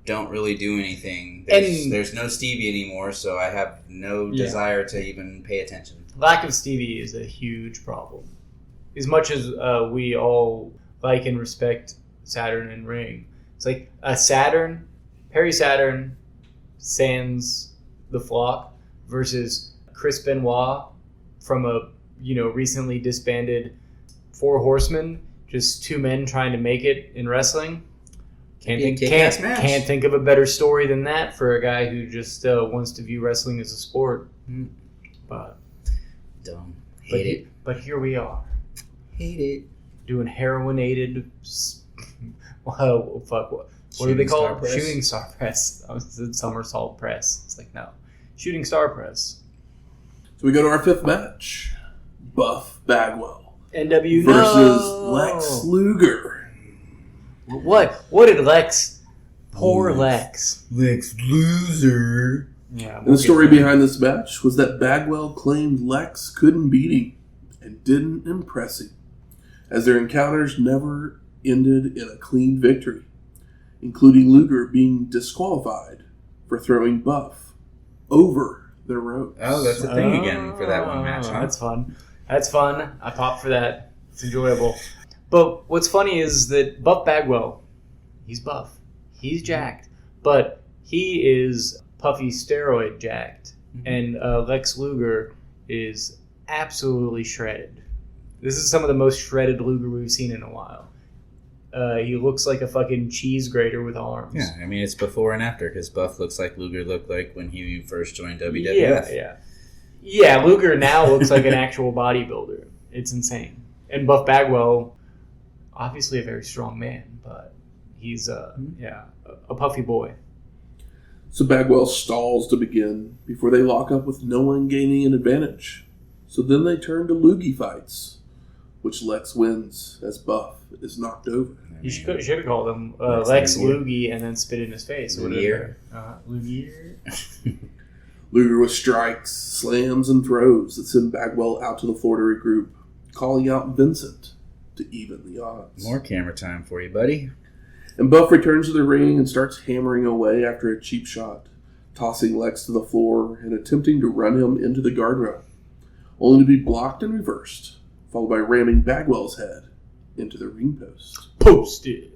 don't really do anything. There's no Stevie anymore, so I have no desire to even pay attention. Lack of Stevie is a huge problem. As much as we all like and respect Saturn and Ring, it's like a Perry Saturn sans the Flock versus Chris Benoit from a recently disbanded Four Horsemen, just two men trying to make it in wrestling. Can't think of a better story than that for a guy who just wants to view wrestling as a sport. But dumb, hate it. But here we are, hate it, doing heroinated. What do they call Star it? press? Shooting star press. I said somersault press. It's like, no. Shooting star press. So we go to our fifth match. Buff Bagwell NW versus no! Lex Luger. What? What did Lex? Poor Lex. Lex loser. Yeah. And the story behind this match was that Bagwell claimed Lex couldn't beat him and didn't impress him, as their encounters never ended in a clean victory, including Luger being disqualified for throwing Buff over the ropes. Oh, that's the thing again for that one match, huh? That's fun. That's fun. I popped for that. It's enjoyable. But what's funny is that Buff Bagwell, he's buff. He's jacked. But he is puffy steroid jacked. And Lex Luger is absolutely shredded. This is some of the most shredded Luger we've seen in a while. He looks like a fucking cheese grater with arms. Yeah, I mean, it's before and after, because Buff looks like Luger looked like when he first joined WWF. Yeah, Luger now looks like an actual bodybuilder. It's insane. And Buff Bagwell, obviously a very strong man, but he's, a puffy boy. So Bagwell stalls to begin before they lock up with no one gaining an advantage. So then they turn to loogie fights, which Lex wins as Buff is knocked over. You should have called him Lex Loogie and then spit in his face. Lugier. Lugier. Luger with strikes, slams, and throws that send Bagwell out to the floor to regroup, calling out Vincent to even the odds. More camera time for you, buddy. And Buff returns to the ring and starts hammering away after a cheap shot, tossing Lex to the floor and attempting to run him into the guardrail, only to be blocked and reversed, followed by ramming Bagwell's head into the ring post. Posted.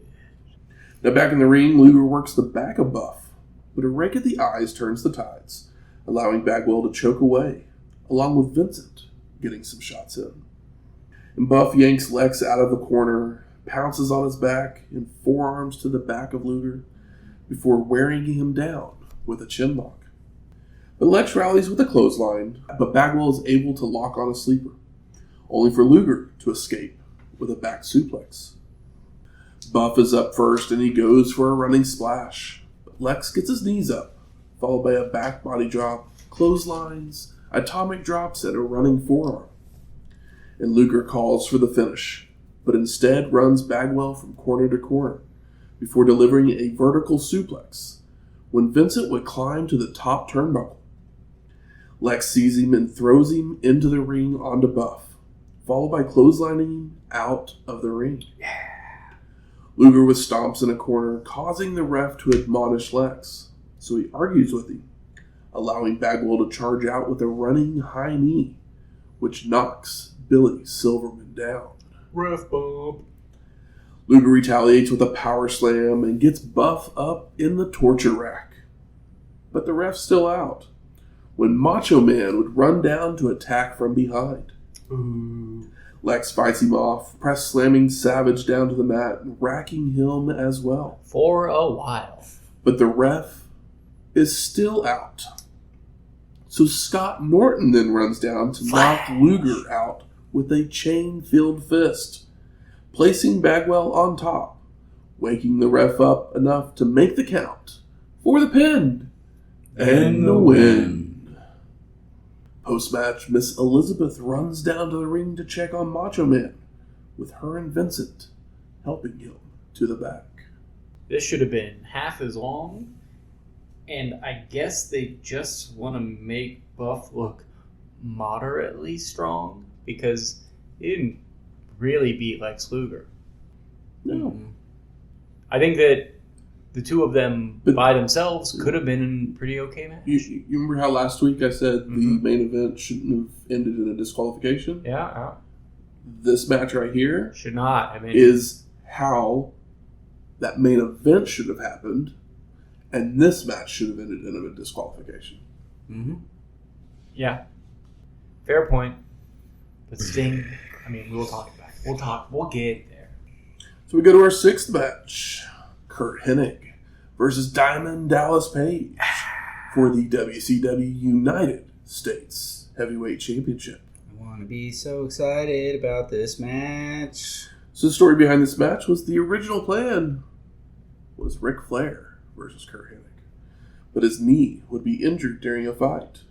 Now back in the ring, Luger works the back of Buff, but a rake of the eyes turns the tides, allowing Bagwell to choke away, along with Vincent getting some shots in. And Buff yanks Lex out of the corner, pounces on his back, and forearms to the back of Luger before wearing him down with a chin lock. But Lex rallies with a clothesline, but Bagwell is able to lock on a sleeper, only for Luger to escape with a back suplex. Buff is up first and he goes for a running splash, but Lex gets his knees up, followed by a back body drop, clotheslines, atomic drops, and a running forearm. And Luger calls for the finish, but instead runs Bagwell from corner to corner before delivering a vertical suplex when Vincent would climb to the top turnbuckle. Lex sees him and throws him into the ring onto Buff, followed by clotheslining him out of the ring. Yeah. Luger with stomps in a corner, causing the ref to admonish Lex, so he argues with him, allowing Bagwell to charge out with a running high knee, which knocks Billy Silverman down. Ref bump. Luger retaliates with a power slam and gets Buff up in the torture rack. But the ref's still out, when Macho Man would run down to attack from behind. Ooh. Lex fights him off, press slamming Savage down to the mat and racking him as well. For a while. But the ref is still out. So Scott Norton then runs down to knock Luger out with a chain-filled fist, placing Bagwell on top, waking the ref up enough to make the count for the pin and the win. Post-match, Miss Elizabeth runs down to the ring to check on Macho Man, with her and Vincent helping him to the back. This should have been half as long, and I guess they just want to make Buff look moderately strong, because he didn't really beat Lex Luger. No. Mm-hmm. I think that the two of them by themselves could have been a pretty okay match. You remember how last week I said the main event shouldn't have ended in a disqualification? Yeah. This match right here Should not. I mean, is how that main event should have happened, and this match should have ended in a disqualification. Mm-hmm. Yeah. Fair point. But Sting, I mean, we'll talk about it. We'll get there. So we go to our sixth match. Curt Hennig versus Diamond Dallas Page for the WCW United States Heavyweight Championship. I want to be so excited about this match. So the story behind this match was the original plan was Ric Flair versus Curt Hennig, but his knee would be injured during a fight,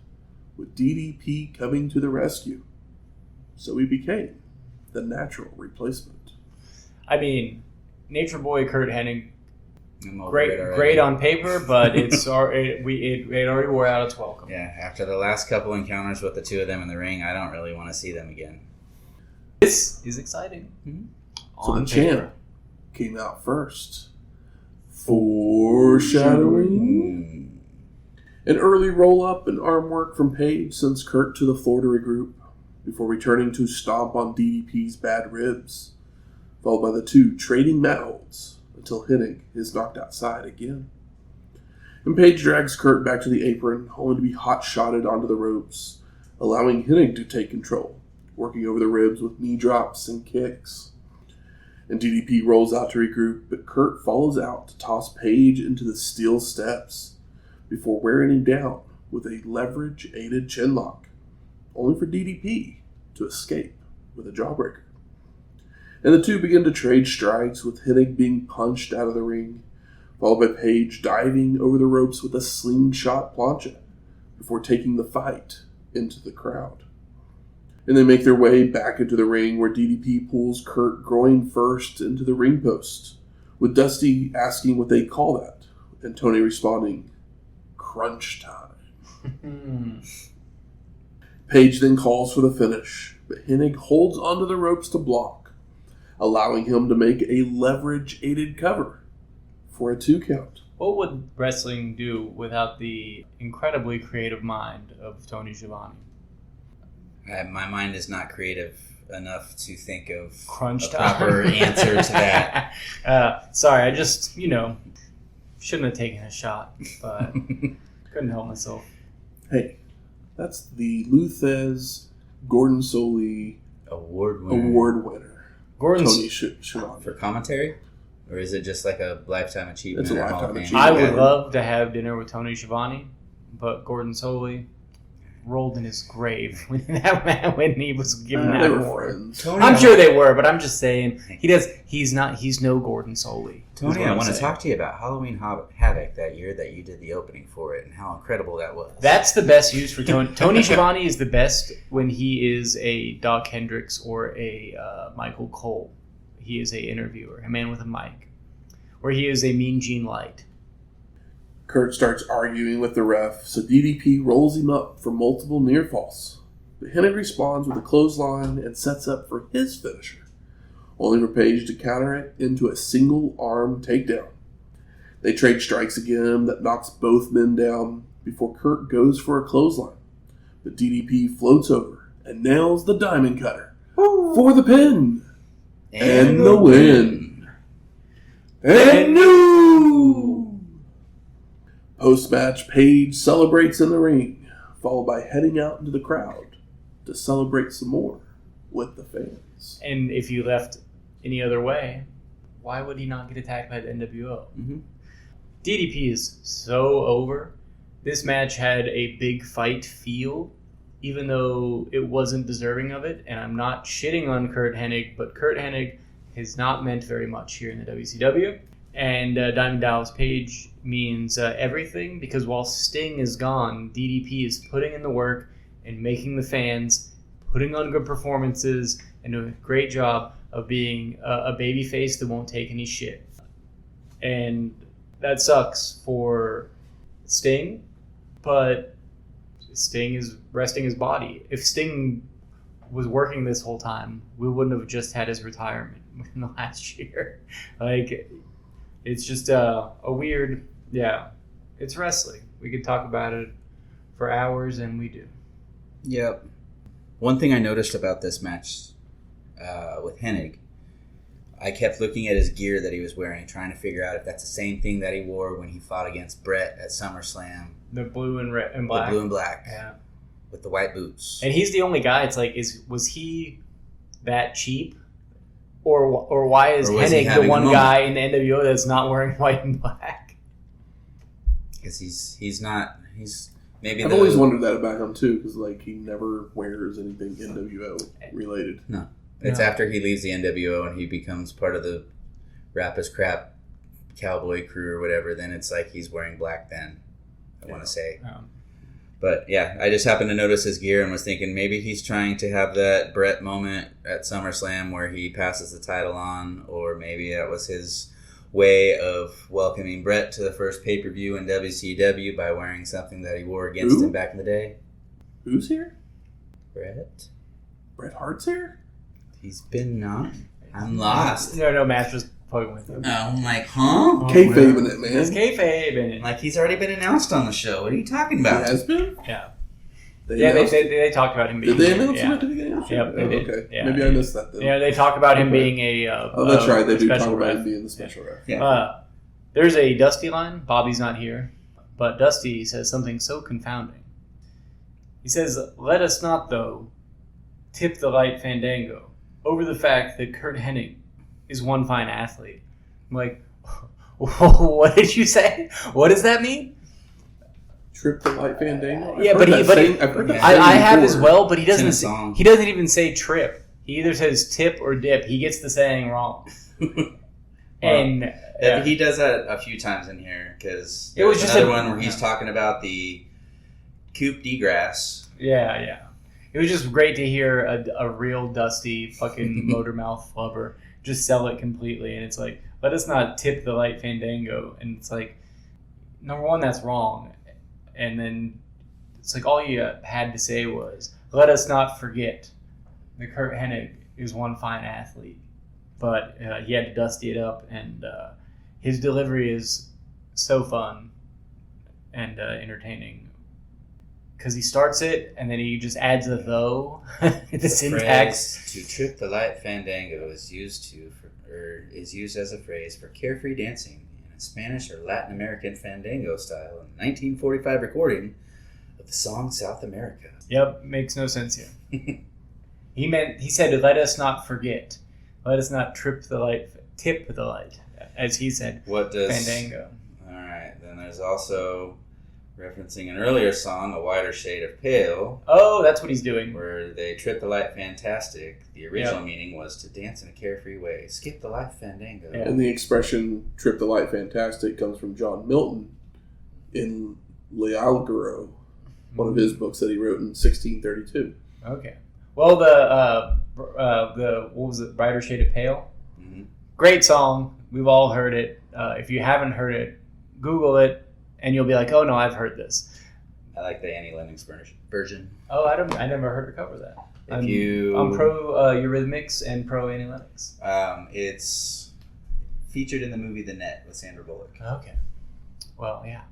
with DDP coming to the rescue. So he became the natural replacement. I mean, Nature Boy Curt Hennig, Great on paper, but it already wore out its welcome. Yeah, after the last couple encounters with the two of them in the ring, I don't really want to see them again. This is exciting. Mm-hmm. So the champ came out first. Foreshadowing. An early roll-up and arm work from Page sends Curt to the floor to regroup, before returning to stomp on DDP's bad ribs, followed by the two trading mat holds until Hennig is knocked outside again. And Page drags Curt back to the apron, only to be hot-shotted onto the ropes, allowing Hennig to take control, working over the ribs with knee drops and kicks. And DDP rolls out to regroup, but Curt follows out to toss Page into the steel steps before wearing him down with a leverage-aided chinlock, only for DDP to escape with a jawbreaker. And the two begin to trade strikes, with Hennig being punched out of the ring, followed by Page diving over the ropes with a slingshot plancha before taking the fight into the crowd. And they make their way back into the ring, where DDP pulls Curt groin first into the ring post, with Dusty asking what they call that, and Tony responding, "Crunch time." Page then calls for the finish, but Hennig holds onto the ropes to block, allowing him to make a leverage-aided cover for a 2 count. What would wrestling do without the incredibly creative mind of Tony Schiavone? My mind is not creative enough to think of Crunch a proper answer to that. Sorry, I just, shouldn't have taken a shot, but couldn't help myself. Hey, that's the Luthez Gordon Soley Award winner. Tony Schiavone. For commentary? Or is it just like a lifetime achievement? It's a lifetime achievement. I would love to have dinner with Tony Schiavone, but Gordon Soley rolled in his grave when he was given that award. I'm sure they were, but I'm just saying he's no Gordon Soley. Tony, I want to talk to you about Halloween Havoc that year that you did the opening for it and how incredible that was. That's the best use for Tony. Tony Schiavone is the best when he is a Doc Hendricks or a Michael Cole. He is a interviewer, a man with a mic, or he is a Mean Gene Light. Curt starts arguing with the ref, so DDP rolls him up for multiple near falls. But Hennig responds with a clothesline and sets up for his finisher, only for Page to counter it into a single arm takedown. They trade strikes again that knocks both men down before Curt goes for a clothesline. But DDP floats over and nails the diamond cutter for the pin and the win. And new! Post-match, Page celebrates in the ring, followed by heading out into the crowd to celebrate some more with the fans. And if you left any other way, why would he not get attacked by the NWO? Mm-hmm. DDP is so over. This match had a big fight feel, even though it wasn't deserving of it. And I'm not shitting on Curt Hennig, but Curt Hennig has not meant very much here in the WCW. And Diamond Dallas Page means everything, because while Sting is gone, DDP is putting in the work and making the fans, putting on good performances, and doing a great job of being a babyface that won't take any shit. And that sucks for Sting, but Sting is resting his body. If Sting was working this whole time, we wouldn't have just had his retirement in the last year. It's just a weird, it's wrestling. We could talk about it for hours, and we do. Yep. One thing I noticed about this match with Hennig, I kept looking at his gear that he was wearing, trying to figure out if that's the same thing that he wore when he fought against Bret at SummerSlam. The blue and red and black. The blue and black. Yeah. With the white boots. And he's the only guy. It's like, was he that cheap? Or why is Hennig the one guy in the NWO that's not wearing white and black? Because he's not. Maybe I've always wondered that about him too, because he never wears anything NWO related. No, it's after he leaves the NWO and he becomes part of the Rap is Crap cowboy crew or whatever, then it's like he's wearing black then, I want to say. Yeah. But yeah, I just happened to notice his gear and was thinking maybe he's trying to have that Bret moment at SummerSlam where he passes the title on, or maybe that was his way of welcoming Bret to the first pay-per-view in WCW by wearing something that he wore against him back in the day. Who's here? Bret? Bret Hart's here? He's been not. I'm lost. No, Matt's just poking with him. I'm like, huh? Kayfabing it, man. It's kayfabe in it. Like, he's already been announced on the show. What are you talking about? He has been? Yeah. They They talked about him being... Did they announce yeah. him at the beginning? Yep, they did. Okay. Yeah. Maybe I missed that then. Yeah, they talked about him being a that's right. They do talk special about ref. him being the special ref. Yeah. There's a Dusty line. Bobby's not here. But Dusty says something so confounding. He says, "Let us not, though, tip the light fandango over the fact that Curt Hennig is one fine athlete." I'm like, what did you say? What does that mean? Trip the Light Fandango? Yeah, but I have as well, but he doesn't. He doesn't even say trip. He either says tip or dip. He gets the saying wrong. And he does that a few times in here because it was just another one where he's talking about the Coupe de Grasse. Yeah. It was just great to hear a real Dusty fucking motor mouth flubber just sell it completely. And it's like, let us not tip the light fandango. And it's like, number one, that's wrong. And then it's like all you had to say was, let us not forget that Curt Hennig is one fine athlete. But he had to dusty it up, and his delivery is so fun and entertaining. Because he starts it, and then he just adds a though. The syntax. To trip the light fandango is used as a phrase for carefree dancing in a Spanish or Latin American fandango style in 1945 recording of the song South America. Yep, makes no sense here. He said, let us not forget. Let us not tip the light, as he said. What does fandango? All right, then there's also referencing an earlier song, A Wider Shade of Pale. Oh, that's what he's doing. Where they trip the light fantastic. The original meaning was to dance in a carefree way. Skip the light fandango. Yeah. And the expression trip the light fantastic comes from John Milton in Guerrero, one of his books that he wrote in 1632. Okay. Well, the what was it? Brighter Shade of Pale. Mm-hmm. Great song. We've all heard it. If you haven't heard it, Google it, and you'll be like, "Oh no, I've heard this." I like the Annie Lennox version. Oh, I never heard her cover that. I'm pro Eurythmics and pro Annie Lennox. It's featured in the movie The Net with Sandra Bullock. Okay. Well, yeah,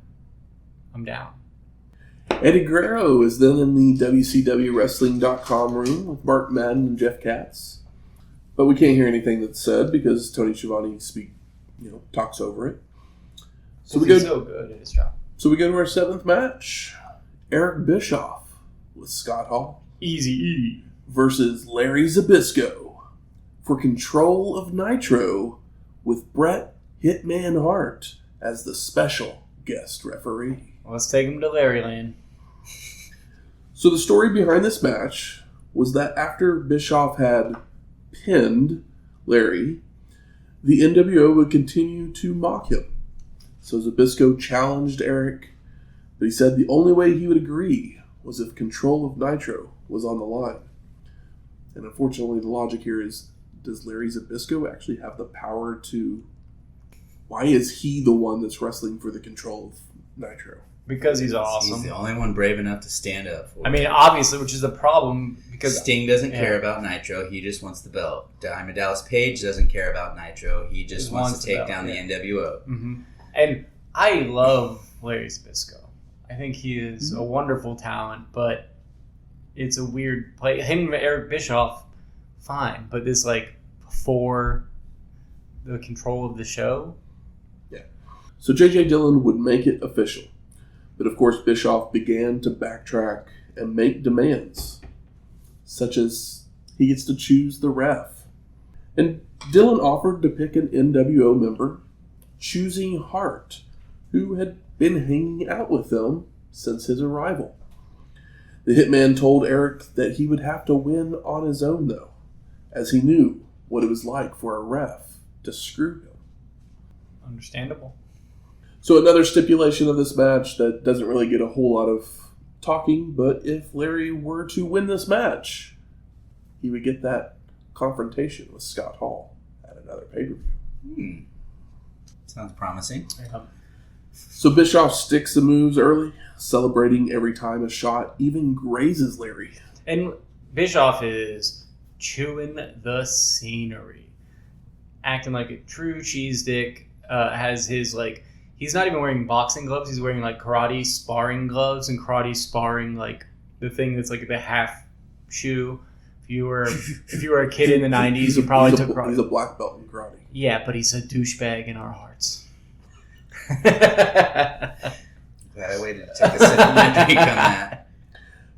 I'm down. Eddie Guerrero is then in the WCWWrestling.com room with Mark Madden and Jeff Katz. But we can't hear anything that's said because Tony Schiavone talks over it. He's so good at his job. So we go to our seventh match. Eric Bischoff with Scott Hall. Easy E. Versus Larry Zbyszko for Control of Nitro with Bret Hitman Hart as the special guest referee. Let's take him to Larryland. So the story behind this match was that after Bischoff had pinned Larry, the NWO would continue to mock him. So Zbyszko challenged Eric, but he said the only way he would agree was if Control of Nitro was on the line. And unfortunately, the logic here is, does Larry Zbyszko actually have the power to... Why is he the one that's wrestling for the Control of Nitro? Because he's awesome. He's the only one brave enough to stand up for it. I mean, obviously, which is a problem because Sting doesn't care about Nitro. He just wants the belt. Diamond Dallas Page doesn't care about Nitro. He just wants to take down the NWO. Mm-hmm. And I love Larry Zbyszko. I think he is a wonderful talent, but it's a weird play. Him and Eric Bischoff, fine, but this for the control of the show. Yeah. So J.J. Dillon would make it official. But of course, Bischoff began to backtrack and make demands, such as he gets to choose the ref. And Dillon offered to pick an NWO member, choosing Hart, who had been hanging out with them since his arrival. The Hitman told Eric that he would have to win on his own, though, as he knew what it was like for a ref to screw him. Understandable. So another stipulation of this match that doesn't really get a whole lot of talking, but if Larry were to win this match, he would get that confrontation with Scott Hall at another pay-per-view. Sounds promising. So Bischoff sticks the moves early, celebrating every time a shot even grazes Larry. And Bischoff is chewing the scenery. Acting like a true cheese dick. Has his, like... He's not even wearing boxing gloves. He's wearing, like, karate sparring gloves. And karate sparring, like, the thing that's, like, the half shoe. If you were a kid in the 90s, you probably took karate. He's a black belt in karate. Yeah, but he's a douchebag in our hearts. Glad I waited to take a sip of my drink on that.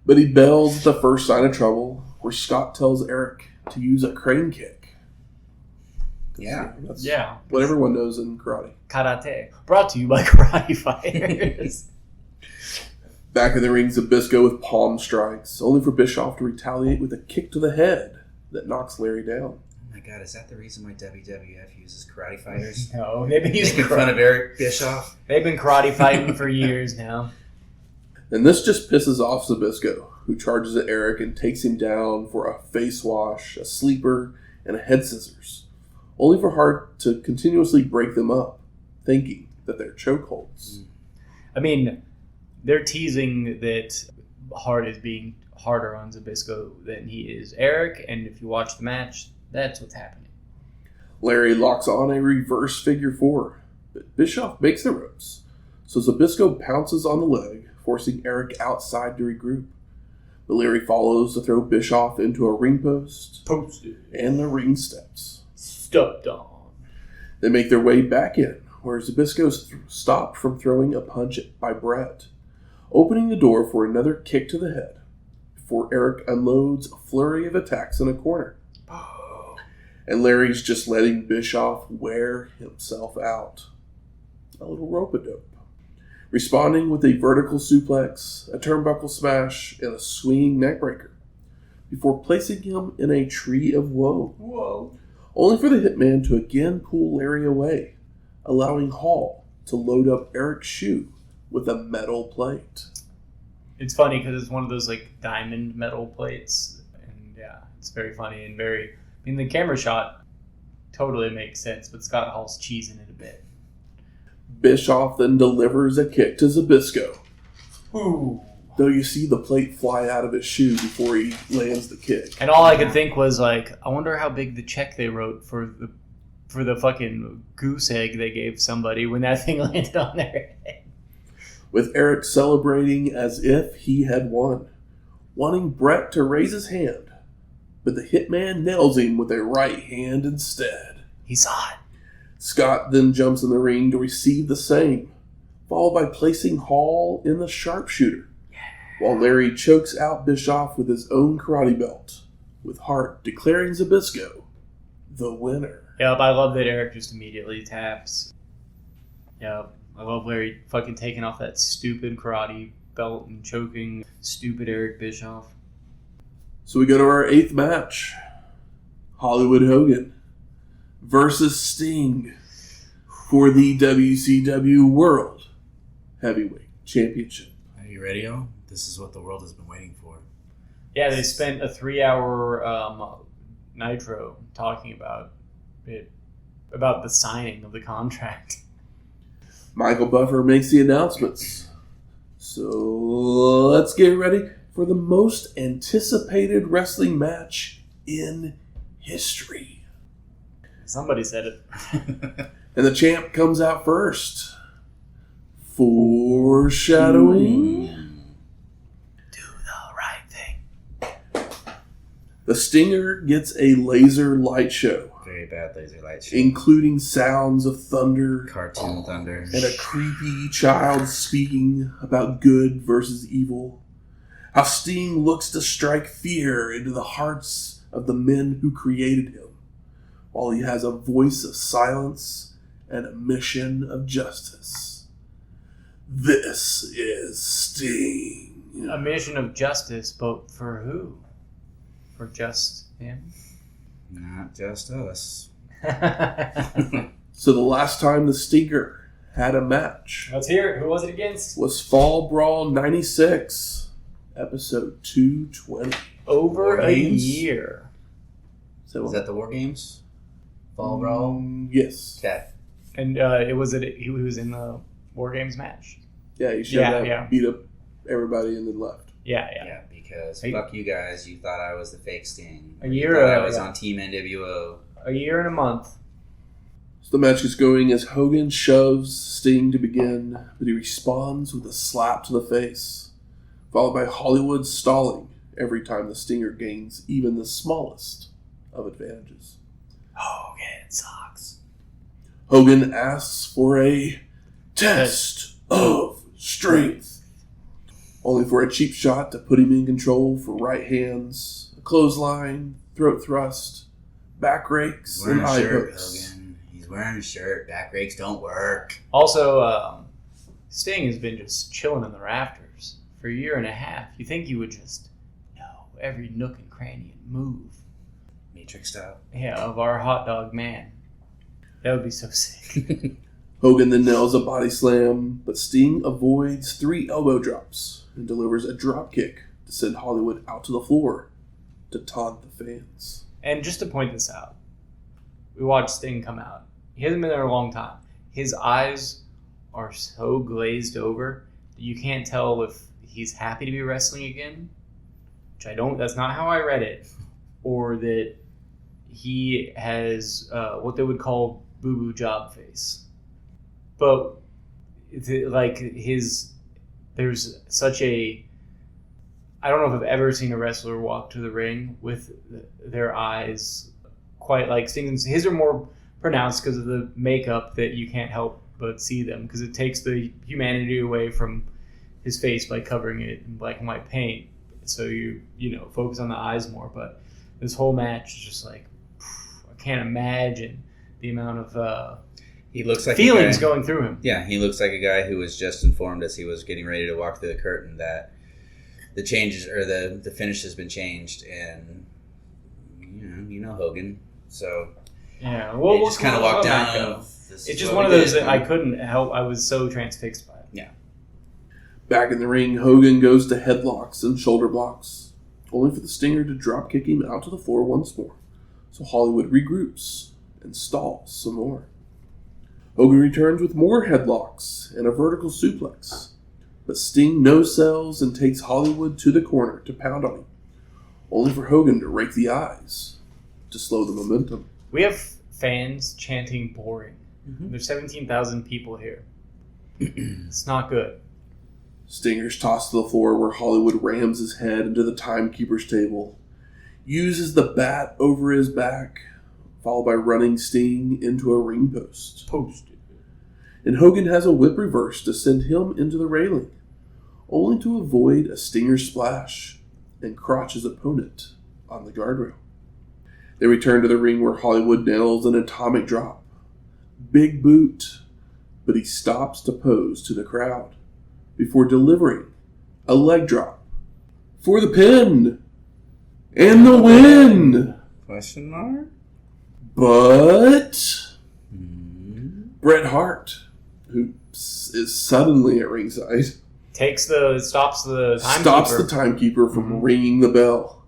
But he bells at the first sign of trouble, where Scott tells Eric to use a crane kick. That's what everyone knows in karate. Karate. Brought to you by Karate Fighters. Back in the ring, Zbyszko with palm strikes, only for Bischoff to retaliate with a kick to the head that knocks Larry down. Oh my god, is that the reason why WWF uses Karate Fighters? No, they've been using making fun of Eric Bischoff. They've been karate fighting for years now. And this just pisses off Zbyszko, who charges at Eric and takes him down for a face wash, a sleeper, and a head scissors, only for Hart to continuously break them up, thinking that they're chokeholds. I mean, they're teasing that Hart is being harder on Zbyszko than he is Eric, and if you watch the match, that's what's happening. Larry locks on a reverse figure four, but Bischoff makes the ropes, so Zbyszko pounces on the leg, forcing Eric outside to regroup. But Larry follows to throw Bischoff into a ring post. Posted. And the ring steps. Stepped on. They make their way back in, where Zbyszko's stopped from throwing a punch by Bret, opening the door for another kick to the head, before Eric unloads a flurry of attacks in a corner. And Larry's just letting Bischoff wear himself out. A little rope-a-dope. Responding with a vertical suplex, a turnbuckle smash, and a swinging neckbreaker, before placing him in a tree of woe. Whoa. Only for the Hitman to again pull Larry away, allowing Hall to load up Eric's shoe with a metal plate. It's funny because it's one of those like diamond metal plates, and yeah, it's very funny and very. I mean, the camera shot totally makes sense, but Scott Hall's cheesing it a bit. Bischoff then delivers a kick to Zbyszko. Ooh. Though you see the plate fly out of his shoe before he lands the kick. And all I could think was like, I wonder how big the check they wrote for the fucking goose egg they gave somebody when that thing landed on their head. With Eric celebrating as if he had won, wanting Bret to raise his hand, but the Hitman nails him with a right hand instead. He's hot. Scott then jumps in the ring to receive the same, followed by placing Hall in the sharpshooter, while Larry chokes out Bischoff with his own karate belt, with Hart declaring Zbyszko the winner. Yep, I love that Eric just immediately taps. Yep, I love Larry fucking taking off that stupid karate belt and choking stupid Eric Bischoff. So we go to our 8th match. Hollywood Hogan versus Sting for the WCW World Heavyweight Championship. Are you ready, O? This is what the world has been waiting for. Yeah, they spent a 3-hour Nitro talking about it, about the signing of the contract. Michael Buffer makes the announcements. So let's get ready for the most anticipated wrestling match in history. Somebody said it. And the champ comes out first. Foreshadowing. Do the right thing. The Stinger gets a laser light show. Very bad laser light show. Including sounds of thunder. Cartoon thunder. And a creepy child speaking about good versus evil. How Sting looks to strike fear into the hearts of the men who created him, while he has a voice of silence and a mission of justice. This is Sting. A mission of justice, but for who? For just him? Not just us. So the last time the Stinger had a match Let's hear it. Who was it against? was Fall Brawl 96, episode 220. Over a Games? year. So Is that the War Games? Fall Brawl? Yes. Okay. And he was in the War Games match. Yeah, he showed up, Yeah. beat up everybody, and then left. Yeah. Yeah, because Hey. fuck you guys. You thought I was the fake Sting. A You year thought ago, I was yeah. on Team NWO. A year and a month. So the match is going as Hogan shoves Sting to begin, but he responds with a slap to the face, followed by Hollywood stalling every time the Stinger gains even the smallest of advantages. Hogan sucks. Hogan asks for a test of strength, only for a cheap shot to put him in control for right hands, a clothesline, throat thrust, back rakes, He's wearing and a eye shirt, hooks. Hogan. He's wearing a shirt. Back rakes don't work. Also, Sting has been just chilling in the rafters for a year and a half. You think you would just know every nook and cranny and move, Matrix style. yeah, of our hot dog man. That would be so sick. Hogan then nails a body slam, but Sting avoids 3 elbow drops and delivers a drop kick to send Hollywood out to the floor to taunt the fans. And just to point this out, we watched Sting come out. He hasn't been there a long time. His eyes are so glazed over that you can't tell if he's happy to be wrestling again, which I don't, that's not how I read it, or that he has what they would call boo-boo job face. But there's such a, I don't know if I've ever seen a wrestler walk to the ring with their eyes quite like Sting's. His are more pronounced because of the makeup that you can't help but see them, because it takes the humanity away from his face by covering it in black and white paint. So you focus on the eyes more. But this whole match is just like, I can't imagine the amount of He looks like feelings a guy, going through him. Yeah, he looks like a guy who was just informed as he was getting ready to walk through the curtain that the changes or the finish has been changed, and you know Hogan. So Yeah, well, he just kind of walked down. It's just one of those that I couldn't help. I was so transfixed by it. Yeah. Back in the ring, Hogan goes to headlocks and shoulder blocks, only for the Stinger to drop kick him out to the floor once more. So Hollywood regroups and stalls some more. Hogan returns with more headlocks and a vertical suplex, but Sting no-sells and takes Hollywood to the corner to pound on him, only for Hogan to rake the eyes to slow the momentum. We have fans chanting boring. Mm-hmm. There's 17,000 people here. It's not good. Stinger's tossed to the floor where Hollywood rams his head into the timekeeper's table, uses the bat over his back, followed by running Sting into a ring post. And Hogan has a whip reverse to send him into the railing, only to avoid a Stinger splash and crotch his opponent on the guardrail. They return to the ring where Hollywood nails an atomic drop. Big boot, but he stops to pose to the crowd before delivering a leg drop for the pin and the win. Question mark? But Bret Hart, who is suddenly at ringside, Stops the timekeeper. stops the timekeeper from ringing the bell,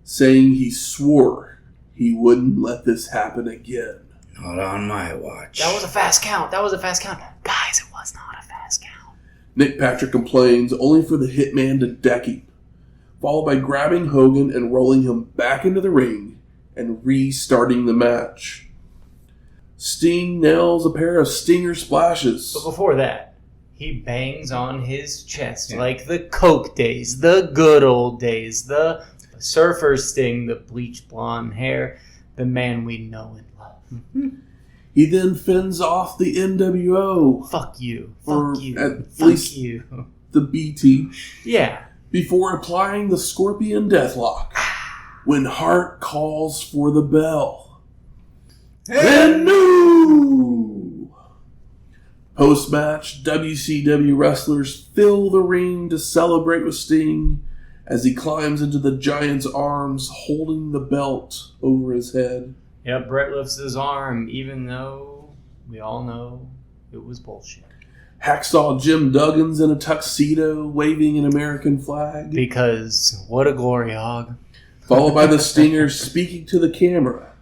saying he swore he wouldn't let this happen again. Not on my watch. That was a fast count. Guys, it was not a fast count. Nick Patrick complains, only for the Hitman to deck him, followed by grabbing Hogan and rolling him back into the ring and restarting the match. Sting nails a pair of Stinger splashes. But before that, he bangs on his chest like the Coke days, the good old days, the surfer Sting, the bleached blonde hair, the man we know and love. He then fends off the NWO, Fuck you. or Fuck you. at Fuck least you. the BT, Yeah. before applying the Scorpion Deathlock when Hart calls for the bell. And new! Post-match, WCW wrestlers fill the ring to celebrate with Sting as he climbs into the Giant's arms, holding the belt over his head. Yep, Bret lifts his arm, even though we all know it was bullshit. Hacksaw Jim Duggan's in a tuxedo waving an American flag. Because what a glory hog. Followed by the Stinger speaking to the camera.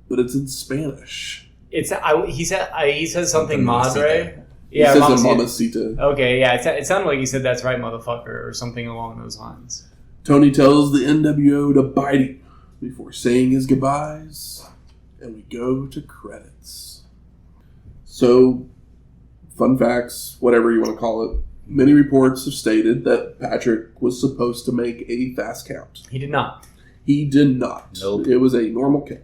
But it's in Spanish. He says something madre. He says a mamacita. Okay, yeah, it sounded like he said that's right, motherfucker, or something along those lines. Tony tells the NWO to bite him before saying his goodbyes. And we go to credits. So, fun facts, whatever you want to call it. Many reports have stated that Patrick was supposed to make a fast count. He did not. He did not. Nope. It was a normal count.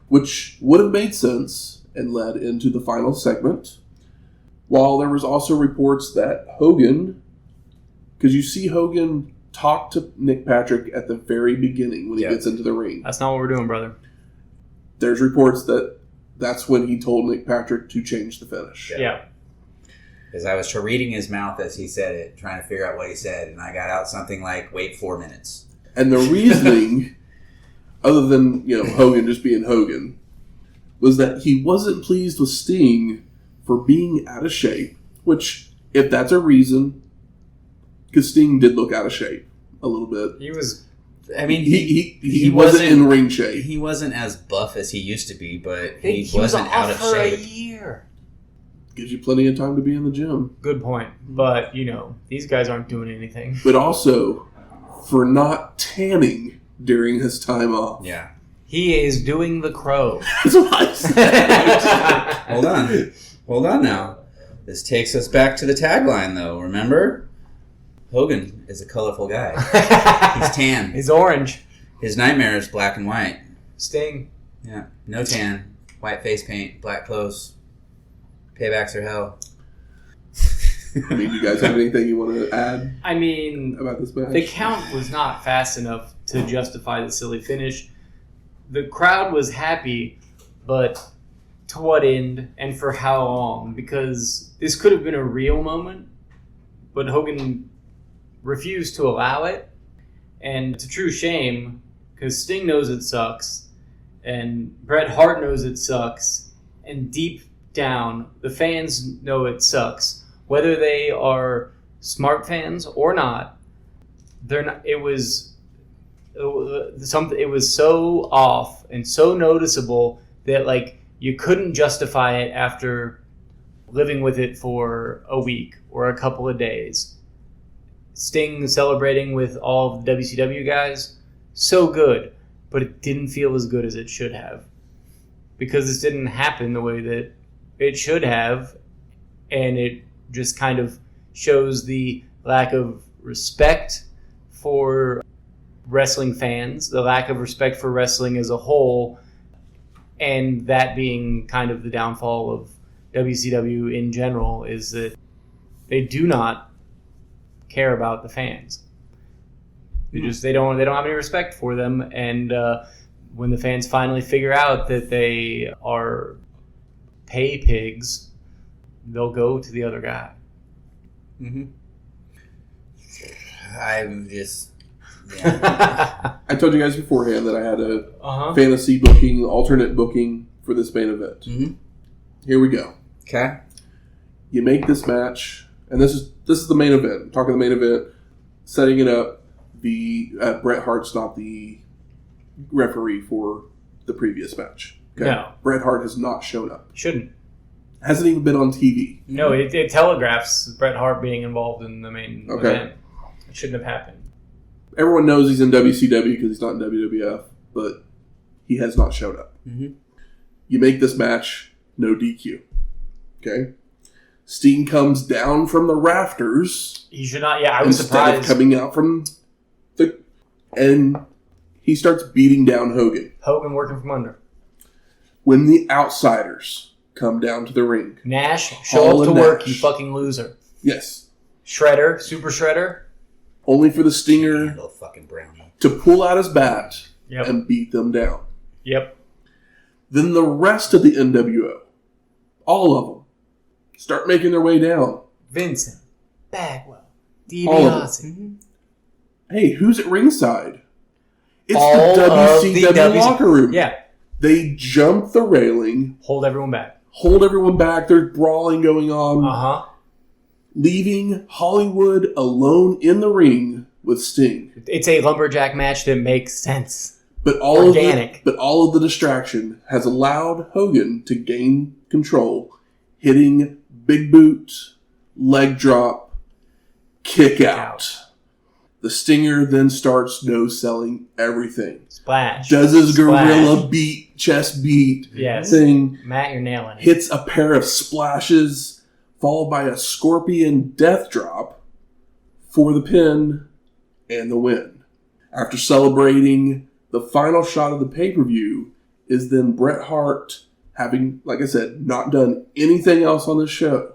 Which would have made sense and led into the final segment. While there was also reports that Hogan, because you see Hogan talk to Nick Patrick at the very beginning when he gets into the ring. That's not what we're doing, brother. There's reports that that's when he told Nick Patrick to change the finish. Yeah. Because I was reading his mouth as he said it, trying to figure out what he said, and I got out something like, wait 4 minutes. And the reasoning, other than, Hogan just being Hogan, was that he wasn't pleased with Sting for being out of shape, which, if that's a reason, because Sting did look out of shape a little bit. He was... I mean, he wasn't in ring shape. He wasn't as buff as he used to be, but he was wasn't out of for shape. a year. Gives you plenty of time to be in the gym. Good point. But, these guys aren't doing anything. But also, for not tanning during his time off. Yeah. He is doing the crow. That's what I said. Hold on now. This takes us back to the tagline, though. Remember? Hogan is a colorful guy. He's tan. He's orange. His nightmare is black and white. Sting. Yeah. No tan. White face paint. Black clothes. Paybacks are hell. I mean, do you guys have anything you want to add about this match? The count was not fast enough to justify the silly finish. The crowd was happy, but to what end and for how long? Because this could have been a real moment, but Hogan refused to allow it. And it's a true shame, because Sting knows it sucks, and Bret Hart knows it sucks, and deep down, the fans know it sucks. Whether they are smart fans or not, they're not. It was so off and so noticeable that you couldn't justify it after living with it for a week or a couple of days. Sting celebrating with all of the WCW guys, so good, but it didn't feel as good as it should have, because this didn't happen the way that it should have, and it just kind of shows the lack of respect for wrestling fans, the lack of respect for wrestling as a whole, and that being kind of the downfall of WCW in general, is that they do not care about the fans. They don't have any respect for them, and when the fans finally figure out that they are pay pigs, they'll go to the other guy. Mm-hmm. I'm just... Yeah. I told you guys beforehand that I had a fantasy booking, alternate booking for this main event. Mm-hmm. Here we go. Okay. You make this match, and this is the main event. I'm talking the main event, setting it up. The Bret Hart's not the referee for the previous match. Okay? No. Bret Hart has not shown up. Shouldn't. Hasn't even been on TV. No, it telegraphs Bret Hart being involved in the main event. It shouldn't have happened. Everyone knows he's in WCW because he's not in WWF, but he has not showed up. Mm-hmm. You make this match, no DQ. Okay? Sting comes down from the rafters. He should not. Yeah, I was surprised. Instead of coming out from the... And he starts beating down Hogan. Hogan working from under. When the outsiders come down to the ring. Nash, show up to work, you fucking loser. Yes. Shredder, Super Shredder. Only for the Stinger Little fucking brownie. to pull out his bat Yep. and beat them down. Yep. Then the rest of the NWO, all of them, start making their way down. Vincent, Bagwell, All of DiBiase. Hey, who's at ringside? It's All the of WCW the locker room. Yeah. They jump the railing, Hold everyone back. hold everyone back. There's brawling going on. Uh-huh. Leaving Hollywood alone in the ring with Sting. It's a lumberjack match that makes sense. But all of the distraction has allowed Hogan to gain control, hitting big boot, leg drop, kick out. The Stinger then starts no-selling everything. Splash. Does his gorilla beat, chest beat thing. Matt, you're nailing it. Hits a pair of splashes, followed by a scorpion death drop for the pin and the win. After celebrating, the final shot of the pay-per-view is then Bret Hart, having, like I said, not done anything else on the show,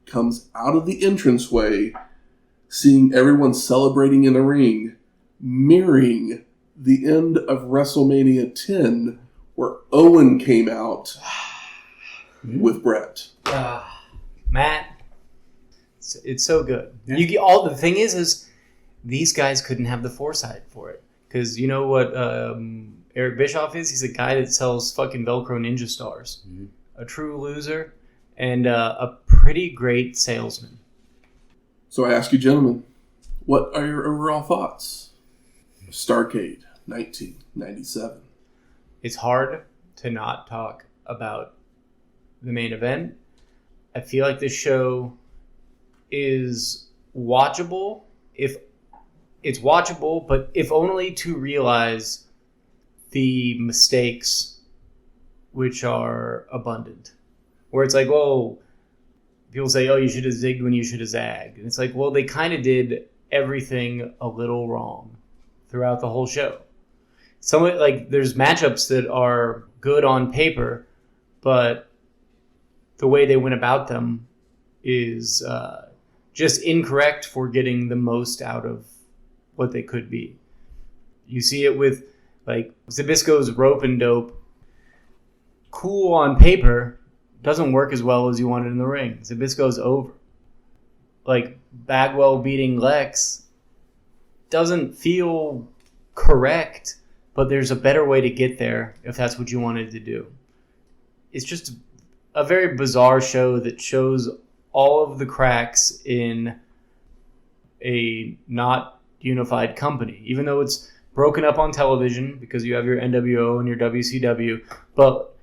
comes out of the entranceway, seeing everyone celebrating in the ring, mirroring the end of WrestleMania 10, where Owen came out with Bret. Matt, it's so good. Yeah. The thing is these guys couldn't have the foresight for it. Because you know what Eric Bischoff is? He's a guy that sells fucking Velcro Ninja Stars. Mm-hmm. A true loser and a pretty great salesman. So I ask you, gentlemen, what are your overall thoughts of Starrcade 1997? It's hard to not talk about the main event. I feel like this show is watchable but if only to realize the mistakes which are abundant. Where it's like, well, people say, oh, you should have zigged when you should have zagged. And it's like, well, they kind of did everything a little wrong throughout the whole show. There's matchups that are good on paper, but the way they went about them is just incorrect for getting the most out of what they could be. You see it with like Zbyszko's rope and dope. Cool on paper, doesn't work as well as you want it in the ring. Zbyszko's over. Like Bagwell beating Lex doesn't feel correct, but there's a better way to get there if that's what you wanted to do. It's just a very bizarre show that shows all of the cracks in a not unified company, even though it's broken up on television because you have your NWO and your WCW, but